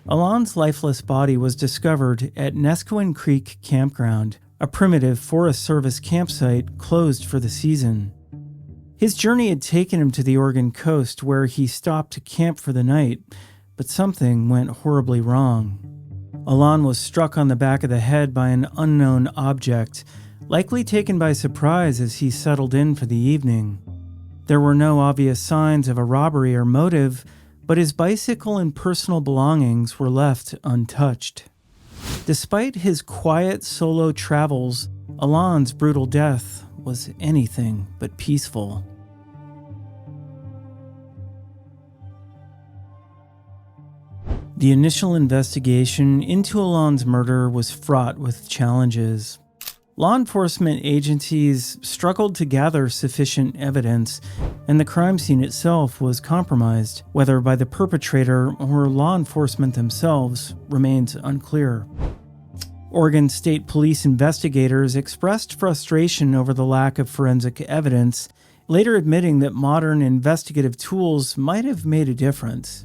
Alain's lifeless body was discovered at Nesquin Creek Campground, a primitive Forest Service campsite closed for the season. His journey had taken him to the Oregon coast where he stopped to camp for the night, but something went horribly wrong. Alain was struck on the back of the head by an unknown object, likely taken by surprise as he settled in for the evening. There were no obvious signs of a robbery or motive, but his bicycle and personal belongings were left untouched. Despite his quiet solo travels, Alain's brutal death was anything but peaceful. The initial investigation into Alain's murder was fraught with challenges. Law enforcement agencies struggled to gather sufficient evidence, and the crime scene itself was compromised. Whether by the perpetrator or law enforcement themselves remains unclear. Oregon State Police investigators expressed frustration over the lack of forensic evidence, later admitting that modern investigative tools might have made a difference.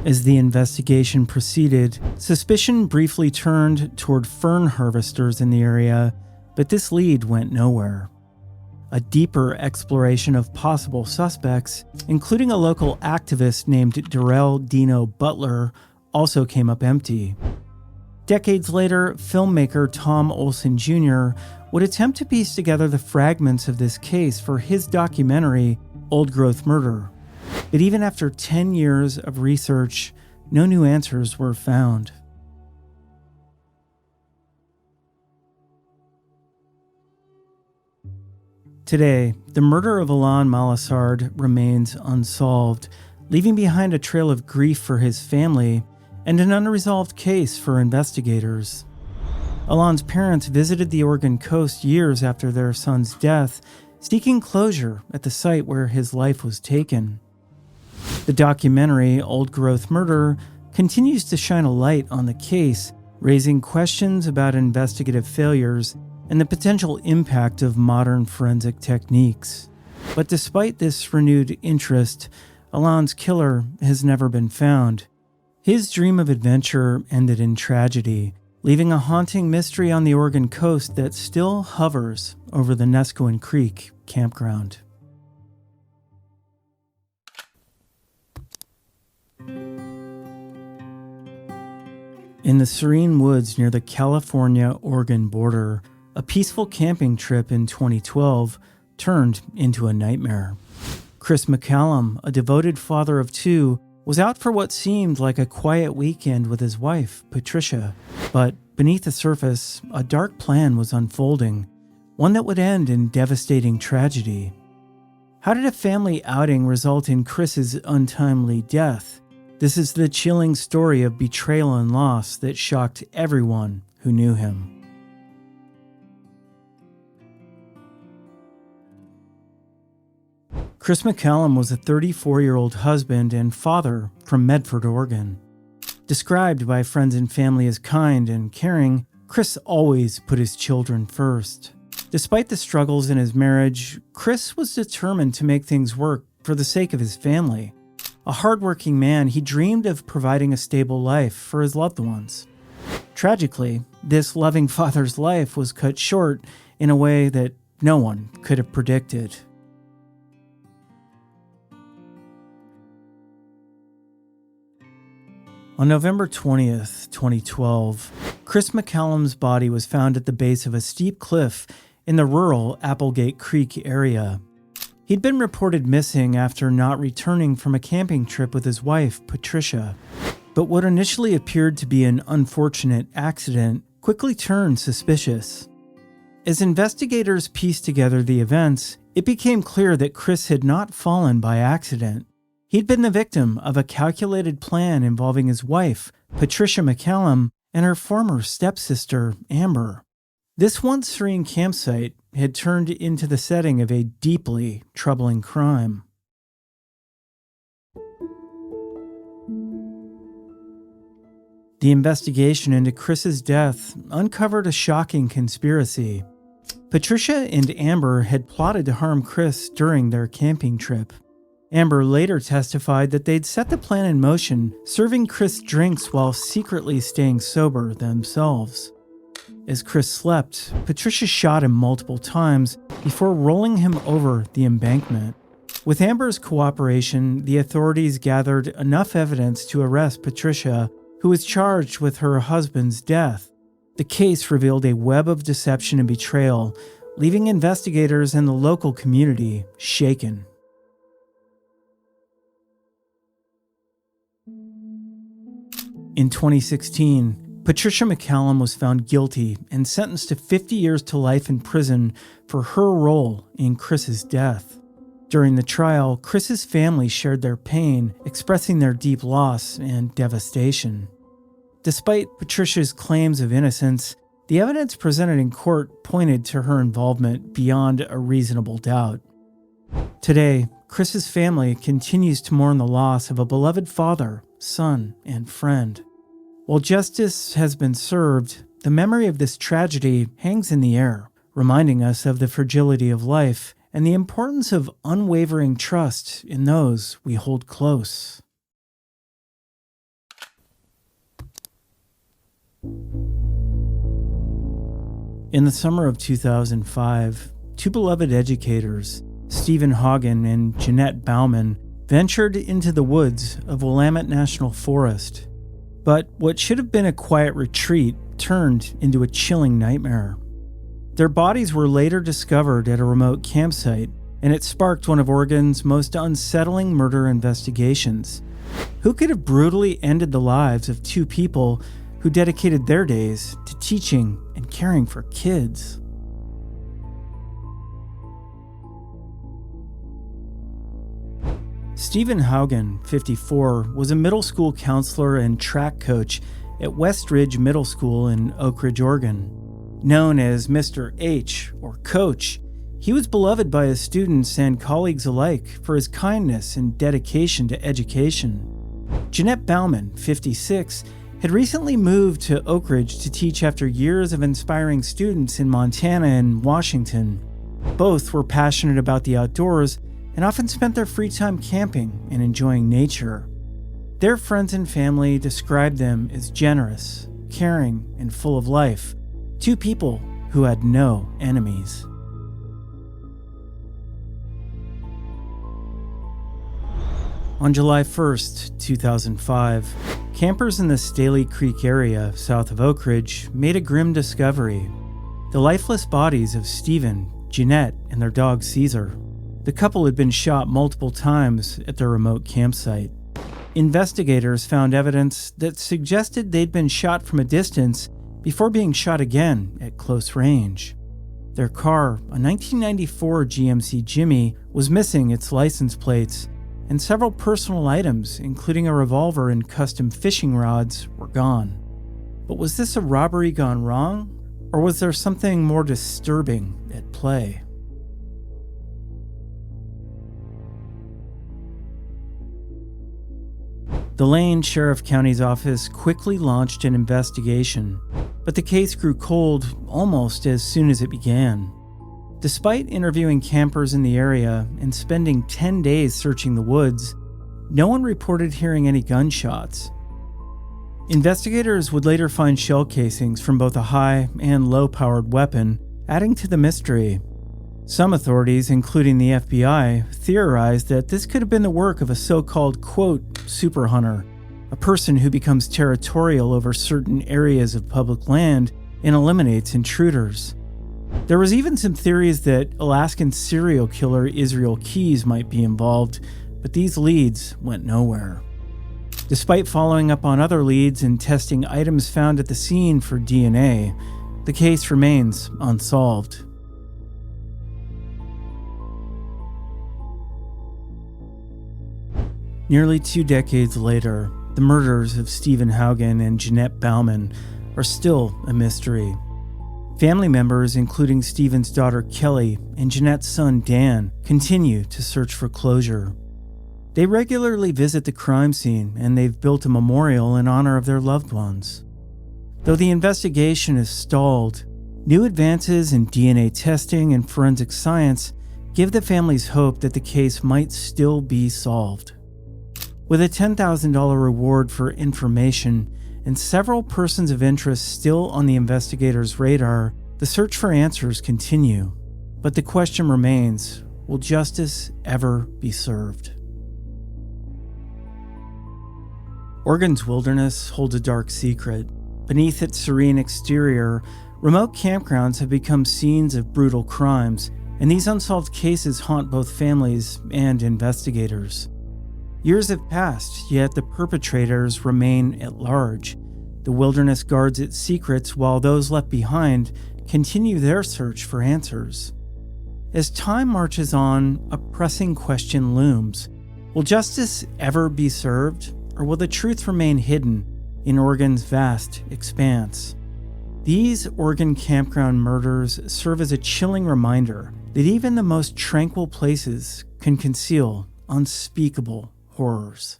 As the investigation proceeded, suspicion briefly turned toward fern harvesters in the area, but this lead went nowhere. A deeper exploration of possible suspects, including a local activist named Darrell Dino Butler, also came up empty. Decades later, filmmaker Tom Olson Jr. would attempt to piece together the fragments of this case for his documentary, Old Growth Murder. But even after 10 years of research, no new answers were found. Today, the murder of Alain Malissard remains unsolved, leaving behind a trail of grief for his family and an unresolved case for investigators. Alain's parents visited the Oregon coast years after their son's death, seeking closure at the site where his life was taken. The documentary, Old Growth Murder, continues to shine a light on the case, raising questions about investigative failures and the potential impact of modern forensic techniques. But despite this renewed interest, Alain's killer has never been found. His dream of adventure ended in tragedy, leaving a haunting mystery on the Oregon coast that still hovers over the Nesquin Creek campground. In the serene woods near the California-Oregon border, a peaceful camping trip in 2012 turned into a nightmare. Chris McCallum, a devoted father of two, was out for what seemed like a quiet weekend with his wife, Patricia. But beneath the surface, a dark plan was unfolding, one that would end in devastating tragedy. How did a family outing result in Chris's untimely death? This is the chilling story of betrayal and loss that shocked everyone who knew him. Chris McCallum was a 34-year-old husband and father from Medford, Oregon. Described by friends and family as kind and caring, Chris always put his children first. Despite the struggles in his marriage, Chris was determined to make things work for the sake of his family. A hardworking man, he dreamed of providing a stable life for his loved ones. Tragically, this loving father's life was cut short in a way that no one could have predicted. On November 20th, 2012, Chris McCallum's body was found at the base of a steep cliff in the rural Applegate Creek area. He'd been reported missing after not returning from a camping trip with his wife, Patricia. But what initially appeared to be an unfortunate accident quickly turned suspicious. As investigators pieced together the events, it became clear that Chris had not fallen by accident. He'd been the victim of a calculated plan involving his wife, Patricia McCallum, and her former stepsister, Amber. This once serene campsite had turned into the setting of a deeply troubling crime. The investigation into Chris's death uncovered a shocking conspiracy. Patricia and Amber had plotted to harm Chris during their camping trip. Amber later testified that they'd set the plan in motion, serving Chris drinks while secretly staying sober themselves. As Chris slept, Patricia shot him multiple times before rolling him over the embankment. With Amber's cooperation, the authorities gathered enough evidence to arrest Patricia, who was charged with her husband's death. The case revealed a web of deception and betrayal, leaving investigators and the local community shaken. In 2016, Patricia McCallum was found guilty and sentenced to 50 years to life in prison for her role in Chris's death. During the trial, Chris's family shared their pain, expressing their deep loss and devastation. Despite Patricia's claims of innocence, the evidence presented in court pointed to her involvement beyond a reasonable doubt. Today, Chris's family continues to mourn the loss of a beloved father, son, and friend. While justice has been served, the memory of this tragedy hangs in the air, reminding us of the fragility of life and the importance of unwavering trust in those we hold close. In the summer of 2005, two beloved educators, Stephen Hagen and Jeanette Bauman, ventured into the woods of Willamette National Forest. But what should have been a quiet retreat turned into a chilling nightmare. Their bodies were later discovered at a remote campsite, and it sparked one of Oregon's most unsettling murder investigations. Who could have brutally ended the lives of two people who dedicated their days to teaching and caring for kids? Stephen Haugen, 54, was a middle school counselor and track coach at West Ridge Middle School in Oak Ridge, Oregon. Known as Mr. H, or Coach, he was beloved by his students and colleagues alike for his kindness and dedication to education. Jeanette Bauman, 56, had recently moved to Oak Ridge to teach after years of inspiring students in Montana and Washington. Both were passionate about the outdoors and often spent their free time camping and enjoying nature. Their friends and family described them as generous, caring, and full of life, two people who had no enemies. On July 1st, 2005, campers in the Staley Creek area south of Oak Ridge made a grim discovery: the lifeless bodies of Stephen, Jeanette, and their dog Caesar. The couple had been shot multiple times at their remote campsite. Investigators found evidence that suggested they'd been shot from a distance before being shot again at close range. Their car, a 1994 GMC Jimmy, was missing its license plates, and several personal items, including a revolver and custom fishing rods, were gone. But was this a robbery gone wrong, or was there something more disturbing at play? The Lane Sheriff County's office quickly launched an investigation, but the case grew cold almost as soon as it began. Despite interviewing campers in the area and spending 10 days searching the woods, no one reported hearing any gunshots. Investigators would later find shell casings from both a high and low-powered weapon, adding to the mystery. Some authorities, including the FBI, theorized that this could have been the work of a so-called, quote, super hunter, a person who becomes territorial over certain areas of public land and eliminates intruders. There was even some theories that Alaskan serial killer Israel Keyes might be involved, but these leads went nowhere. Despite following up on other leads and testing items found at the scene for DNA, the case remains unsolved. Nearly 2 decades later, the murders of Stephen Haugen and Jeanette Bauman are still a mystery. Family members, including Stephen's daughter Kelly and Jeanette's son Dan, continue to search for closure. They regularly visit the crime scene, and they've built a memorial in honor of their loved ones. Though the investigation is stalled, new advances in DNA testing and forensic science give the families hope that the case might still be solved. With a $10,000 reward for information and several persons of interest still on the investigators' radar, the search for answers continue. But the question remains, will justice ever be served? Oregon's wilderness holds a dark secret. Beneath its serene exterior, remote campgrounds have become scenes of brutal crimes, and these unsolved cases haunt both families and investigators. Years have passed, yet the perpetrators remain at large. The wilderness guards its secrets while those left behind continue their search for answers. As time marches on, a pressing question looms. Will justice ever be served, or will the truth remain hidden in Oregon's vast expanse? These Oregon campground murders serve as a chilling reminder that even the most tranquil places can conceal unspeakable horrors.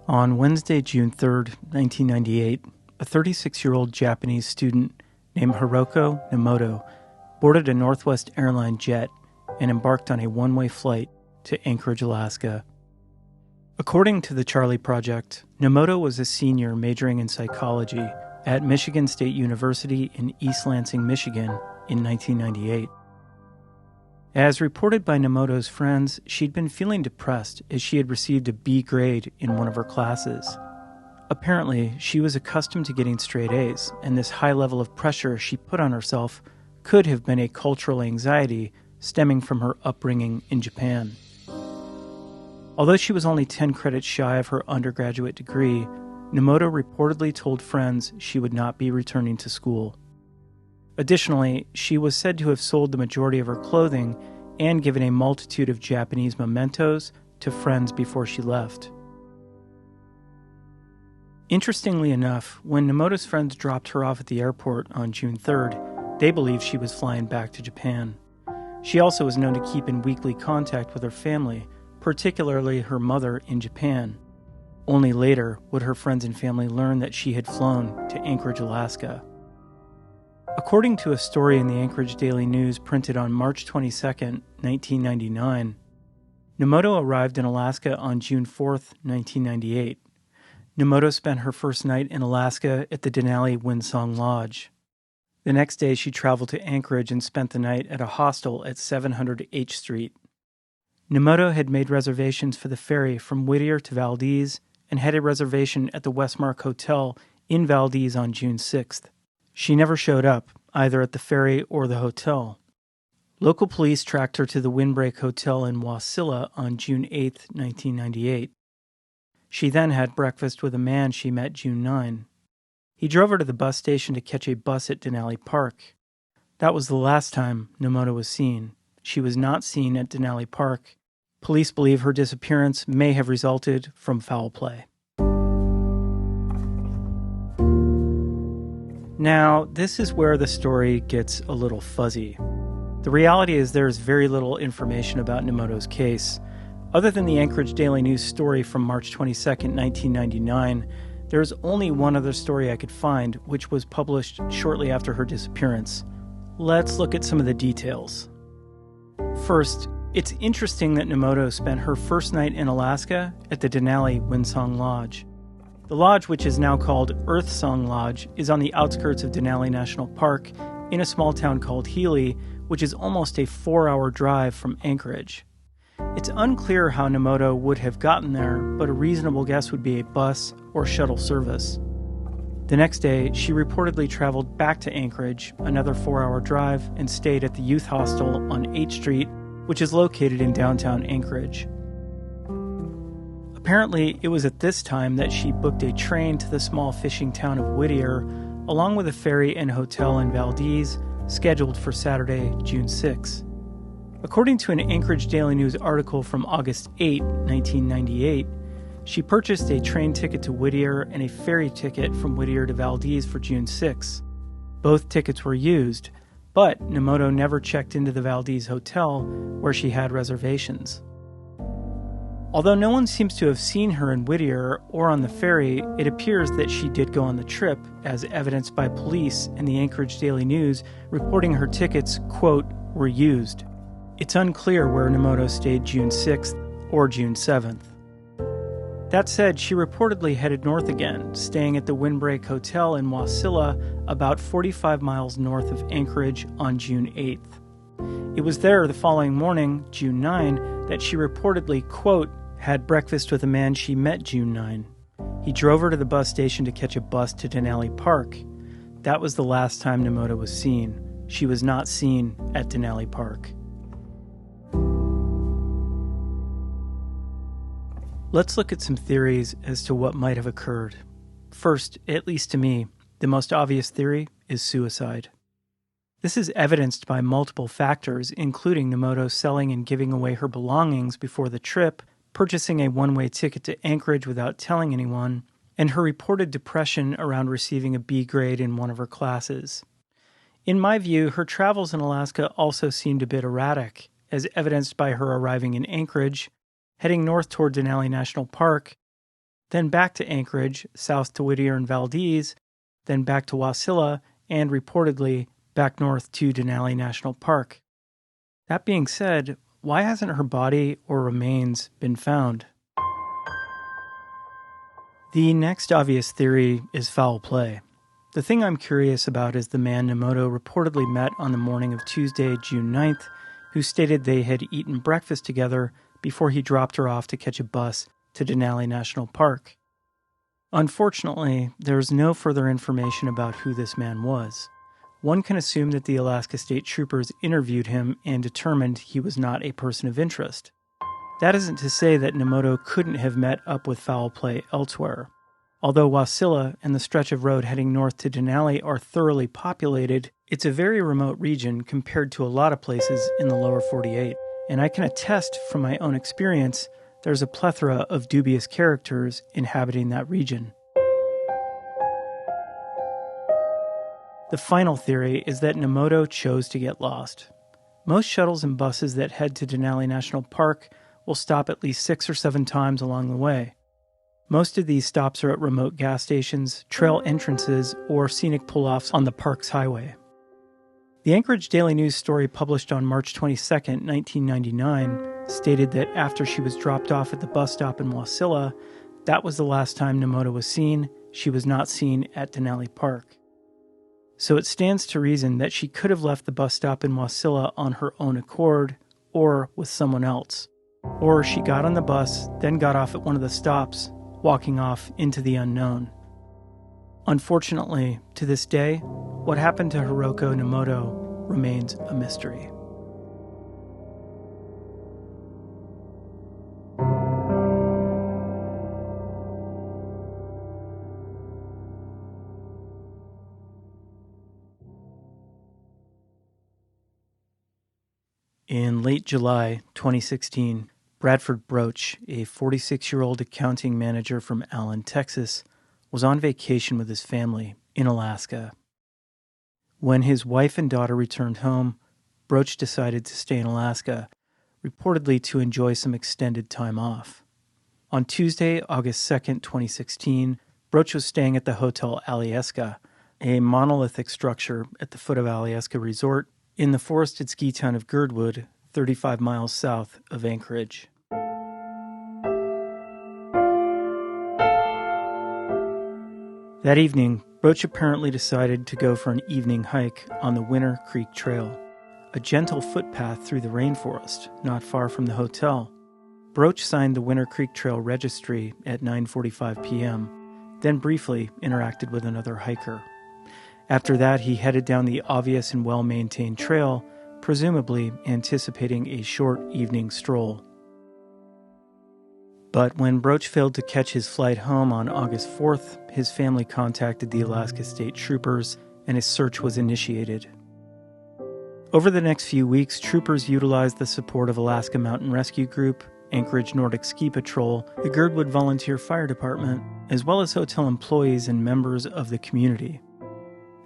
On Wednesday, June 3rd, 1998, a 36-year-old Japanese student named Hiroko Nemoto boarded a Northwest Airlines jet and embarked on a one-way flight to Anchorage, Alaska. According to the Charlie Project, Nemoto was a senior majoring in psychology at Michigan State University in East Lansing, Michigan in 1998. As reported by Nemoto's friends, she'd been feeling depressed as she had received a B grade in one of her classes. Apparently, she was accustomed to getting straight A's, and this high level of pressure she put on herself could have been a cultural anxiety stemming from her upbringing in Japan. Although she was only 10 credits shy of her undergraduate degree, Nemoto reportedly told friends she would not be returning to school. Additionally, she was said to have sold the majority of her clothing and given a multitude of Japanese mementos to friends before she left. Interestingly enough, when Nemoto's friends dropped her off at the airport on June 3rd, they believed she was flying back to Japan. She also was known to keep in weekly contact with her family, particularly her mother in Japan. Only later would her friends and family learn that she had flown to Anchorage, Alaska. According to a story in the Anchorage Daily News printed on March 22, 1999, Nemoto arrived in Alaska on June 4, 1998. Nemoto spent her first night in Alaska at the Denali Winsong Lodge. The next day, she traveled to Anchorage and spent the night at a hostel at 700 H Street. Nemoto had made reservations for the ferry from Whittier to Valdez and had a reservation at the Westmark Hotel in Valdez on June 6th. She never showed up, either at the ferry or the hotel. Local police tracked her to the Windbreak Hotel in Wasilla on June 8, 1998. She then had breakfast with a man she met June 9. He drove her to the bus station to catch a bus at Denali Park. That was the last time Nemoto was seen. She was not seen at Denali Park. Police believe her disappearance may have resulted from foul play. Now, this is where the story gets a little fuzzy. The reality is there is very little information about Nemoto's case. Other than the Anchorage Daily News story from March 22, 1999, there is only one other story I could find, which was published shortly after her disappearance. Let's look at some of the details. First, it's interesting that Nemoto spent her first night in Alaska at the Denali Winsong Lodge. The lodge, which is now called Earth Song Lodge, is on the outskirts of Denali National Park in a small town called Healy, which is almost a 4-hour drive from Anchorage. It's unclear how Nomoto would have gotten there, but a reasonable guess would be a bus or shuttle service. The next day, she reportedly traveled back to Anchorage, another 4-hour drive, and stayed at the youth hostel on 8th Street, which is located in downtown Anchorage. Apparently, it was at this time that she booked a train to the small fishing town of Whittier, along with a ferry and hotel in Valdez, scheduled for Saturday, June 6. According to an Anchorage Daily News article from August 8, 1998, she purchased a train ticket to Whittier and a ferry ticket from Whittier to Valdez for June 6. Both tickets were used, but Nomoto never checked into the Valdez hotel where she had reservations. Although no one seems to have seen her in Whittier or on the ferry, it appears that she did go on the trip, as evidenced by police and the Anchorage Daily News reporting her tickets, quote, were used. It's unclear where Nomoto stayed June 6th or June 7th. That said, she reportedly headed north again, staying at the Windbreak Hotel in Wasilla, about 45 miles north of Anchorage, on June 8th. It was there the following morning, June 9, that she reportedly, quote, had breakfast with a man she met June 9. He drove her to the bus station to catch a bus to Denali Park. That was the last time Nomoto was seen. She was not seen at Denali Park. Let's look at some theories as to what might have occurred. First, at least to me, the most obvious theory is suicide. This is evidenced by multiple factors, including Nomoto selling and giving away her belongings before the trip, purchasing a one-way ticket to Anchorage without telling anyone, and her reported depression around receiving a B grade in one of her classes. In my view, her travels in Alaska also seemed a bit erratic, as evidenced by her arriving in Anchorage, heading north toward Denali National Park, then back to Anchorage, south to Whittier and Valdez, then back to Wasilla, and reportedly back north to Denali National Park. That being said, why hasn't her body or remains been found? The next obvious theory is foul play. The thing I'm curious about is the man Nomoto reportedly met on the morning of Tuesday, June 9th, who stated they had eaten breakfast together before he dropped her off to catch a bus to Denali National Park. Unfortunately, there's no further information about who this man was. One can assume that the Alaska State Troopers interviewed him and determined he was not a person of interest. That isn't to say that Nomoto couldn't have met up with foul play elsewhere. Although Wasilla and the stretch of road heading north to Denali are thoroughly populated, it's a very remote region compared to a lot of places in the lower 48. And I can attest from my own experience, there's a plethora of dubious characters inhabiting that region. The final theory is that Nomoto chose to get lost. Most shuttles and buses that head to Denali National Park will stop at least 6 or 7 times along the way. Most of these stops are at remote gas stations, trail entrances, or scenic pull-offs on the park's highway. The Anchorage Daily News story published on March 22, 1999, stated that after she was dropped off at the bus stop in Wasilla, that was the last time Nomoto was seen. She was not seen at Denali Park. So it stands to reason that she could have left the bus stop in Wasilla on her own accord, or with someone else. Or she got on the bus, then got off at one of the stops, walking off into the unknown. Unfortunately, to this day, what happened to Hiroko Nomoto remains a mystery. In late July 2016, Bradford Broach, a 46-year-old accounting manager from Allen, Texas, was on vacation with his family in Alaska. When his wife and daughter returned home, Broach decided to stay in Alaska, reportedly to enjoy some extended time off. On Tuesday, August 2, 2016, Broach was staying at the Hotel Alyeska, a monolithic structure at the foot of Alyeska Resort in the forested ski town of Girdwood, 35 miles south of Anchorage. That evening, Broach apparently decided to go for an evening hike on the Winter Creek Trail, a gentle footpath through the rainforest not far from the hotel. Broach signed the Winter Creek Trail registry at 9:45 p.m., then briefly interacted with another hiker. After that, he headed down the obvious and well-maintained trail, presumably anticipating a short evening stroll. But when Broach failed to catch his flight home on August 4th, his family contacted the Alaska State Troopers, and a search was initiated. Over the next few weeks, troopers utilized the support of Alaska Mountain Rescue Group, Anchorage Nordic Ski Patrol, the Girdwood Volunteer Fire Department, as well as hotel employees and members of the community.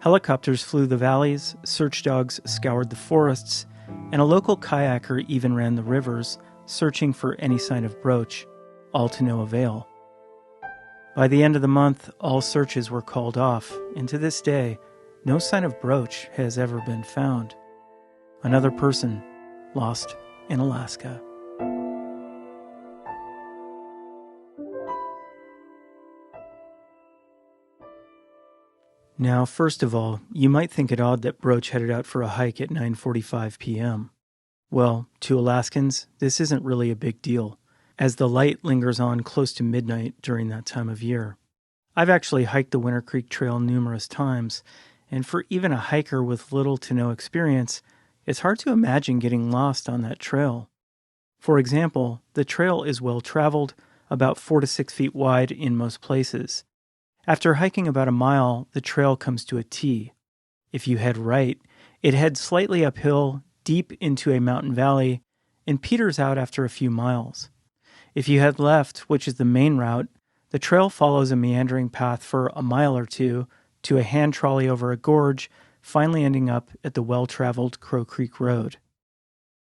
Helicopters flew the valleys, search dogs scoured the forests, and a local kayaker even ran the rivers, searching for any sign of Broach, all to no avail. By the end of the month, all searches were called off, and to this day, no sign of Broach has ever been found. Another person lost in Alaska. Now, first of all, you might think it odd that Broach headed out for a hike at 9:45 p.m. Well, to Alaskans, this isn't really a big deal, as the light lingers on close to midnight during that time of year. I've actually hiked the Winter Creek Trail numerous times, and for even a hiker with little to no experience, it's hard to imagine getting lost on that trail. For example, the trail is well traveled, about 4 to 6 feet wide in most places. After hiking about a mile, the trail comes to a T. If you head right, it heads slightly uphill, deep into a mountain valley, and peters out after a few miles. If you head left, which is the main route, the trail follows a meandering path for a mile or two to a hand trolley over a gorge, finally ending up at the well-traveled Crow Creek Road.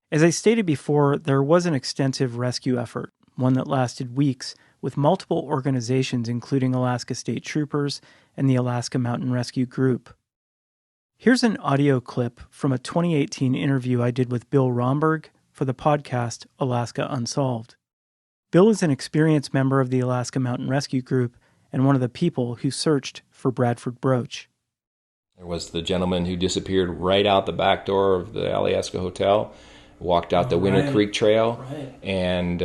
As I stated before, there was an extensive rescue effort, one that lasted weeks, with multiple organizations including Alaska State Troopers and the Alaska Mountain Rescue Group. Here's an audio clip from a 2018 interview I did with Bill Romberg for the podcast Alaska Unsolved. Bill is an experienced member of the Alaska Mountain Rescue Group and one of the people who searched for Bradford Broach. There was the gentleman who disappeared right out the back door of the Alaska Hotel, walked out the Winter Creek Trail, and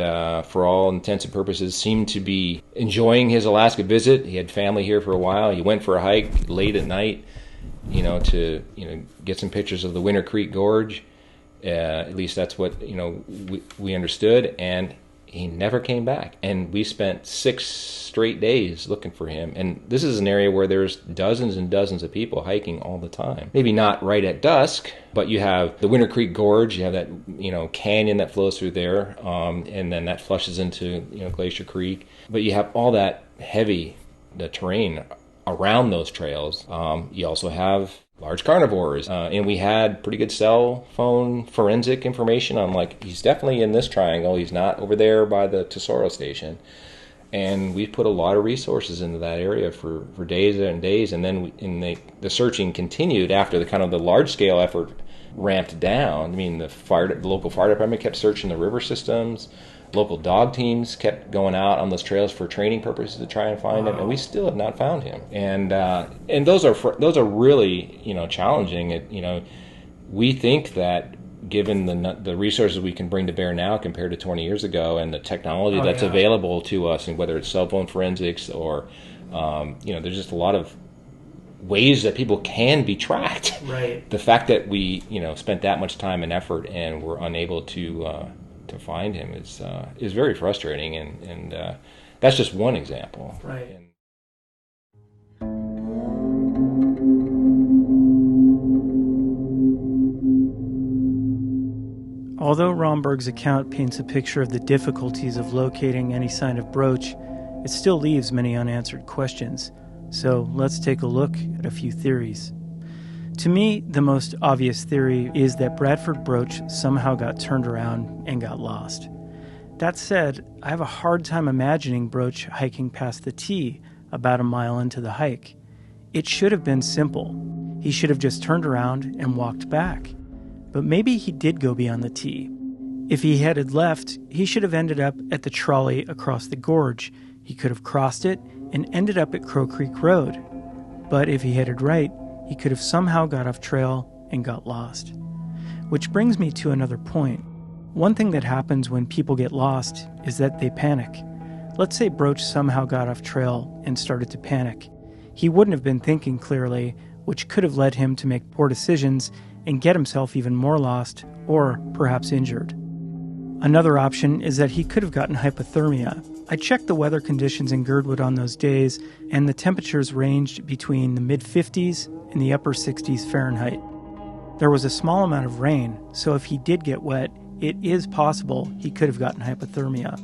for all intents and purposes seemed to be enjoying his Alaska visit. He had family here for a while. He went for a hike late at night, to get some pictures of the Winter Creek Gorge. At least that's what we understood, and he never came back. And we spent 6 straight days looking for him. And this is an area where there's dozens and dozens of people hiking all the time. Maybe not right at dusk, but you have the Winter Creek Gorge, you have that canyon that flows through there, and then that flushes into Glacier Creek. But you have all that the terrain around those trails. You also have large carnivores, and we had pretty good cell phone forensic information on he's definitely in this triangle, he's not over there by the Tesoro station. And we put a lot of resources into that area for days and days, and then the searching continued after the large scale effort ramped down. I mean, the local fire department kept searching the river systems. Local dog teams kept going out on those trails for training purposes to try and find him, and we still have not found him. And those are really challenging. We think that given the resources we can bring to bear now compared to 20 years ago, and the technology that's available to us, and whether it's cell phone forensics or there's just a lot of ways that people can be tracked. Right. The fact that we spent that much time and effort and were unable to find him is very frustrating, and that's just one example. Right. Although Romberg's account paints a picture of the difficulties of locating any sign of Broach, it still leaves many unanswered questions. So let's take a look at a few theories. To me, the most obvious theory is that Bradford Broach somehow got turned around and got lost. That said, I have a hard time imagining Broach hiking past the T about a mile into the hike. It should have been simple. He should have just turned around and walked back. But maybe he did go beyond the T. If he headed left, he should have ended up at the trolley across the gorge. He could have crossed it and ended up at Crow Creek Road. But if he headed right, he could have somehow got off trail and got lost. Which brings me to another point. One thing that happens when people get lost is that they panic. Let's say Broach somehow got off trail and started to panic. He wouldn't have been thinking clearly, which could have led him to make poor decisions and get himself even more lost, or perhaps injured. Another option is that he could have gotten hypothermia. I checked the weather conditions in Girdwood on those days, and the temperatures ranged between the mid-50s and the upper 60s Fahrenheit. There was a small amount of rain, so if he did get wet, it is possible he could have gotten hypothermia.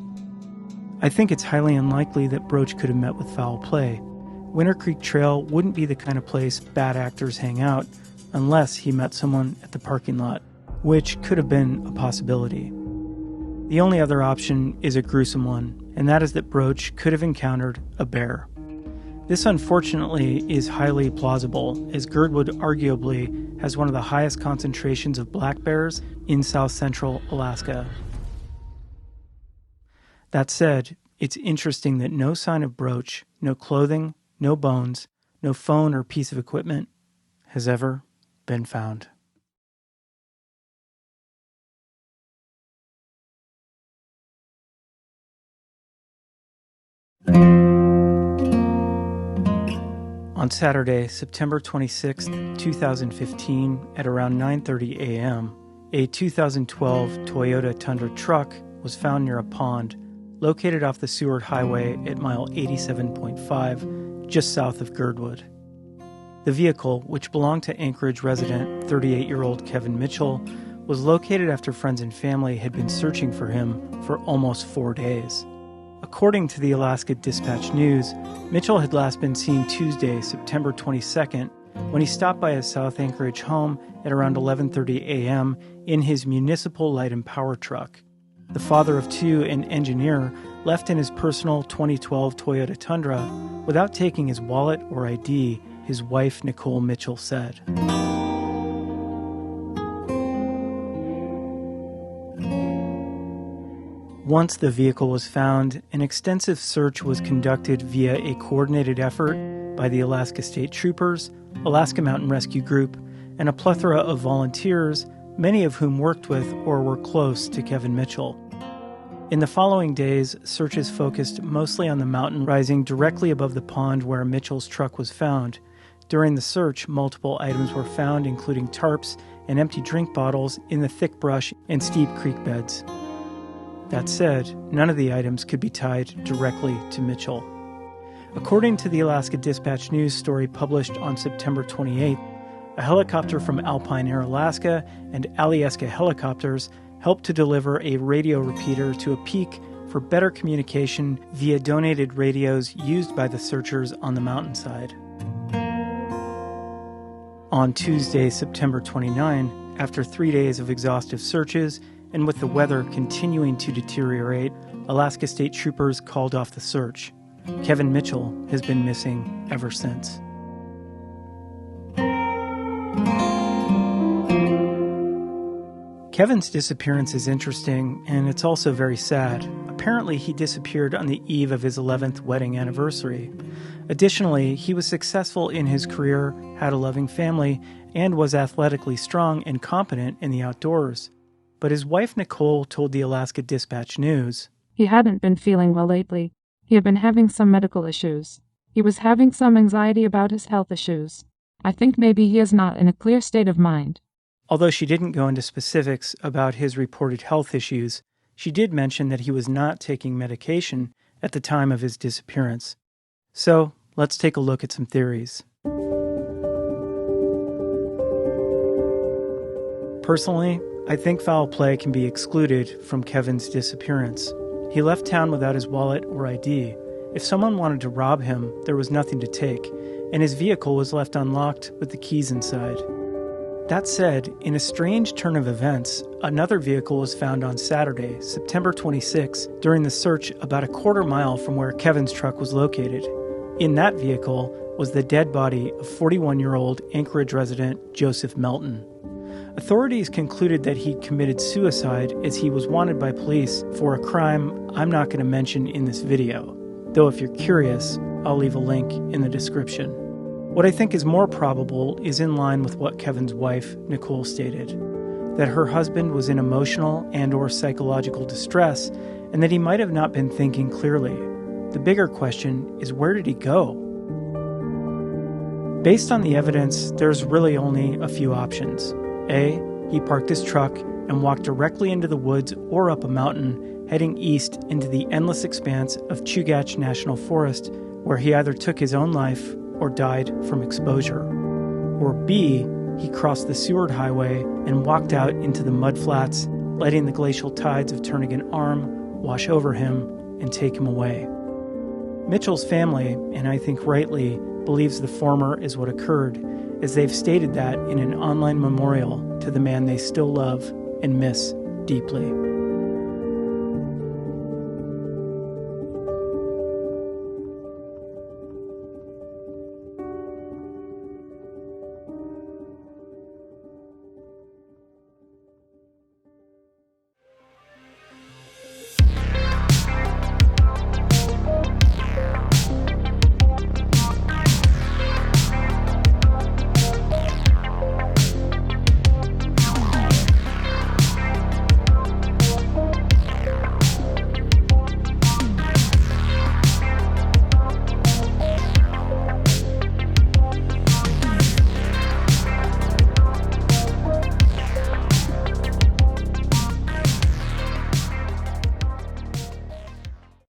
I think it's highly unlikely that Broach could have met with foul play. Winter Creek Trail wouldn't be the kind of place bad actors hang out unless he met someone at the parking lot, which could have been a possibility. The only other option is a gruesome one, and that is that Broach could have encountered a bear. This unfortunately is highly plausible, as Girdwood arguably has one of the highest concentrations of black bears in south-central Alaska. That said, it's interesting that no sign of Broach, no clothing, no bones, no phone or piece of equipment has ever been found. On Saturday, September 26, 2015, at around 9:30 a.m., a 2012 Toyota Tundra truck was found near a pond located off the Seward Highway at mile 87.5, just south of Girdwood. The vehicle, which belonged to Anchorage resident 38-year-old Kevin Mitchell, was located after friends and family had been searching for him for almost 4 days. According to the Alaska Dispatch-News, Mitchell had last been seen Tuesday, September 22nd, when he stopped by his South Anchorage home at around 11:30 a.m. in his municipal light and power truck. The father of two and engineer left in his personal 2012 Toyota Tundra without taking his wallet or ID, his wife Nicole Mitchell said. Once the vehicle was found, an extensive search was conducted via a coordinated effort by the Alaska State Troopers, Alaska Mountain Rescue Group, and a plethora of volunteers, many of whom worked with or were close to Kevin Mitchell. In the following days, searches focused mostly on the mountain rising directly above the pond where Mitchell's truck was found. During the search, multiple items were found, including tarps and empty drink bottles in the thick brush and steep creek beds. That said, none of the items could be tied directly to Mitchell. According to the Alaska Dispatch-News story published on September 28th, a helicopter from Alpine Air Alaska and Alyeska Helicopters helped to deliver a radio repeater to a peak for better communication via donated radios used by the searchers on the mountainside. On Tuesday, September 29, after 3 days of exhaustive searches, and with the weather continuing to deteriorate, Alaska State Troopers called off the search. Kevin Mitchell has been missing ever since. Kevin's disappearance is interesting, and it's also very sad. Apparently, he disappeared on the eve of his 11th wedding anniversary. Additionally, he was successful in his career, had a loving family, and was athletically strong and competent in the outdoors. But his wife Nicole told the Alaska Dispatch-News, "He hadn't been feeling well lately. He had been having some medical issues. He was having some anxiety about his health issues. I think maybe he is not in a clear state of mind." Although she didn't go into specifics about his reported health issues, she did mention that he was not taking medication at the time of his disappearance. So, let's take a look at some theories. Personally, I think foul play can be excluded from Kevin's disappearance. He left town without his wallet or ID. If someone wanted to rob him, there was nothing to take, and his vehicle was left unlocked with the keys inside. That said, in a strange turn of events, another vehicle was found on Saturday, September 26, during the search about a quarter mile from where Kevin's truck was located. In that vehicle was the dead body of 41-year-old Anchorage resident Joseph Melton. Authorities concluded that he committed suicide as he was wanted by police for a crime I'm not going to mention in this video, though if you're curious, I'll leave a link in the description. What I think is more probable is in line with what Kevin's wife, Nicole, stated, that her husband was in emotional and/or psychological distress and that he might have not been thinking clearly. The bigger question is, where did he go? Based on the evidence, there's really only a few options. A, he parked his truck and walked directly into the woods or up a mountain, heading east into the endless expanse of Chugach National Forest, where he either took his own life or died from exposure. Or B, he crossed the Seward Highway and walked out into the mudflats, letting the glacial tides of Turnagain Arm wash over him and take him away. Mitchell's family, and I think rightly, believes the former is what occurred, as they've stated that in an online memorial to the man they still love and miss deeply.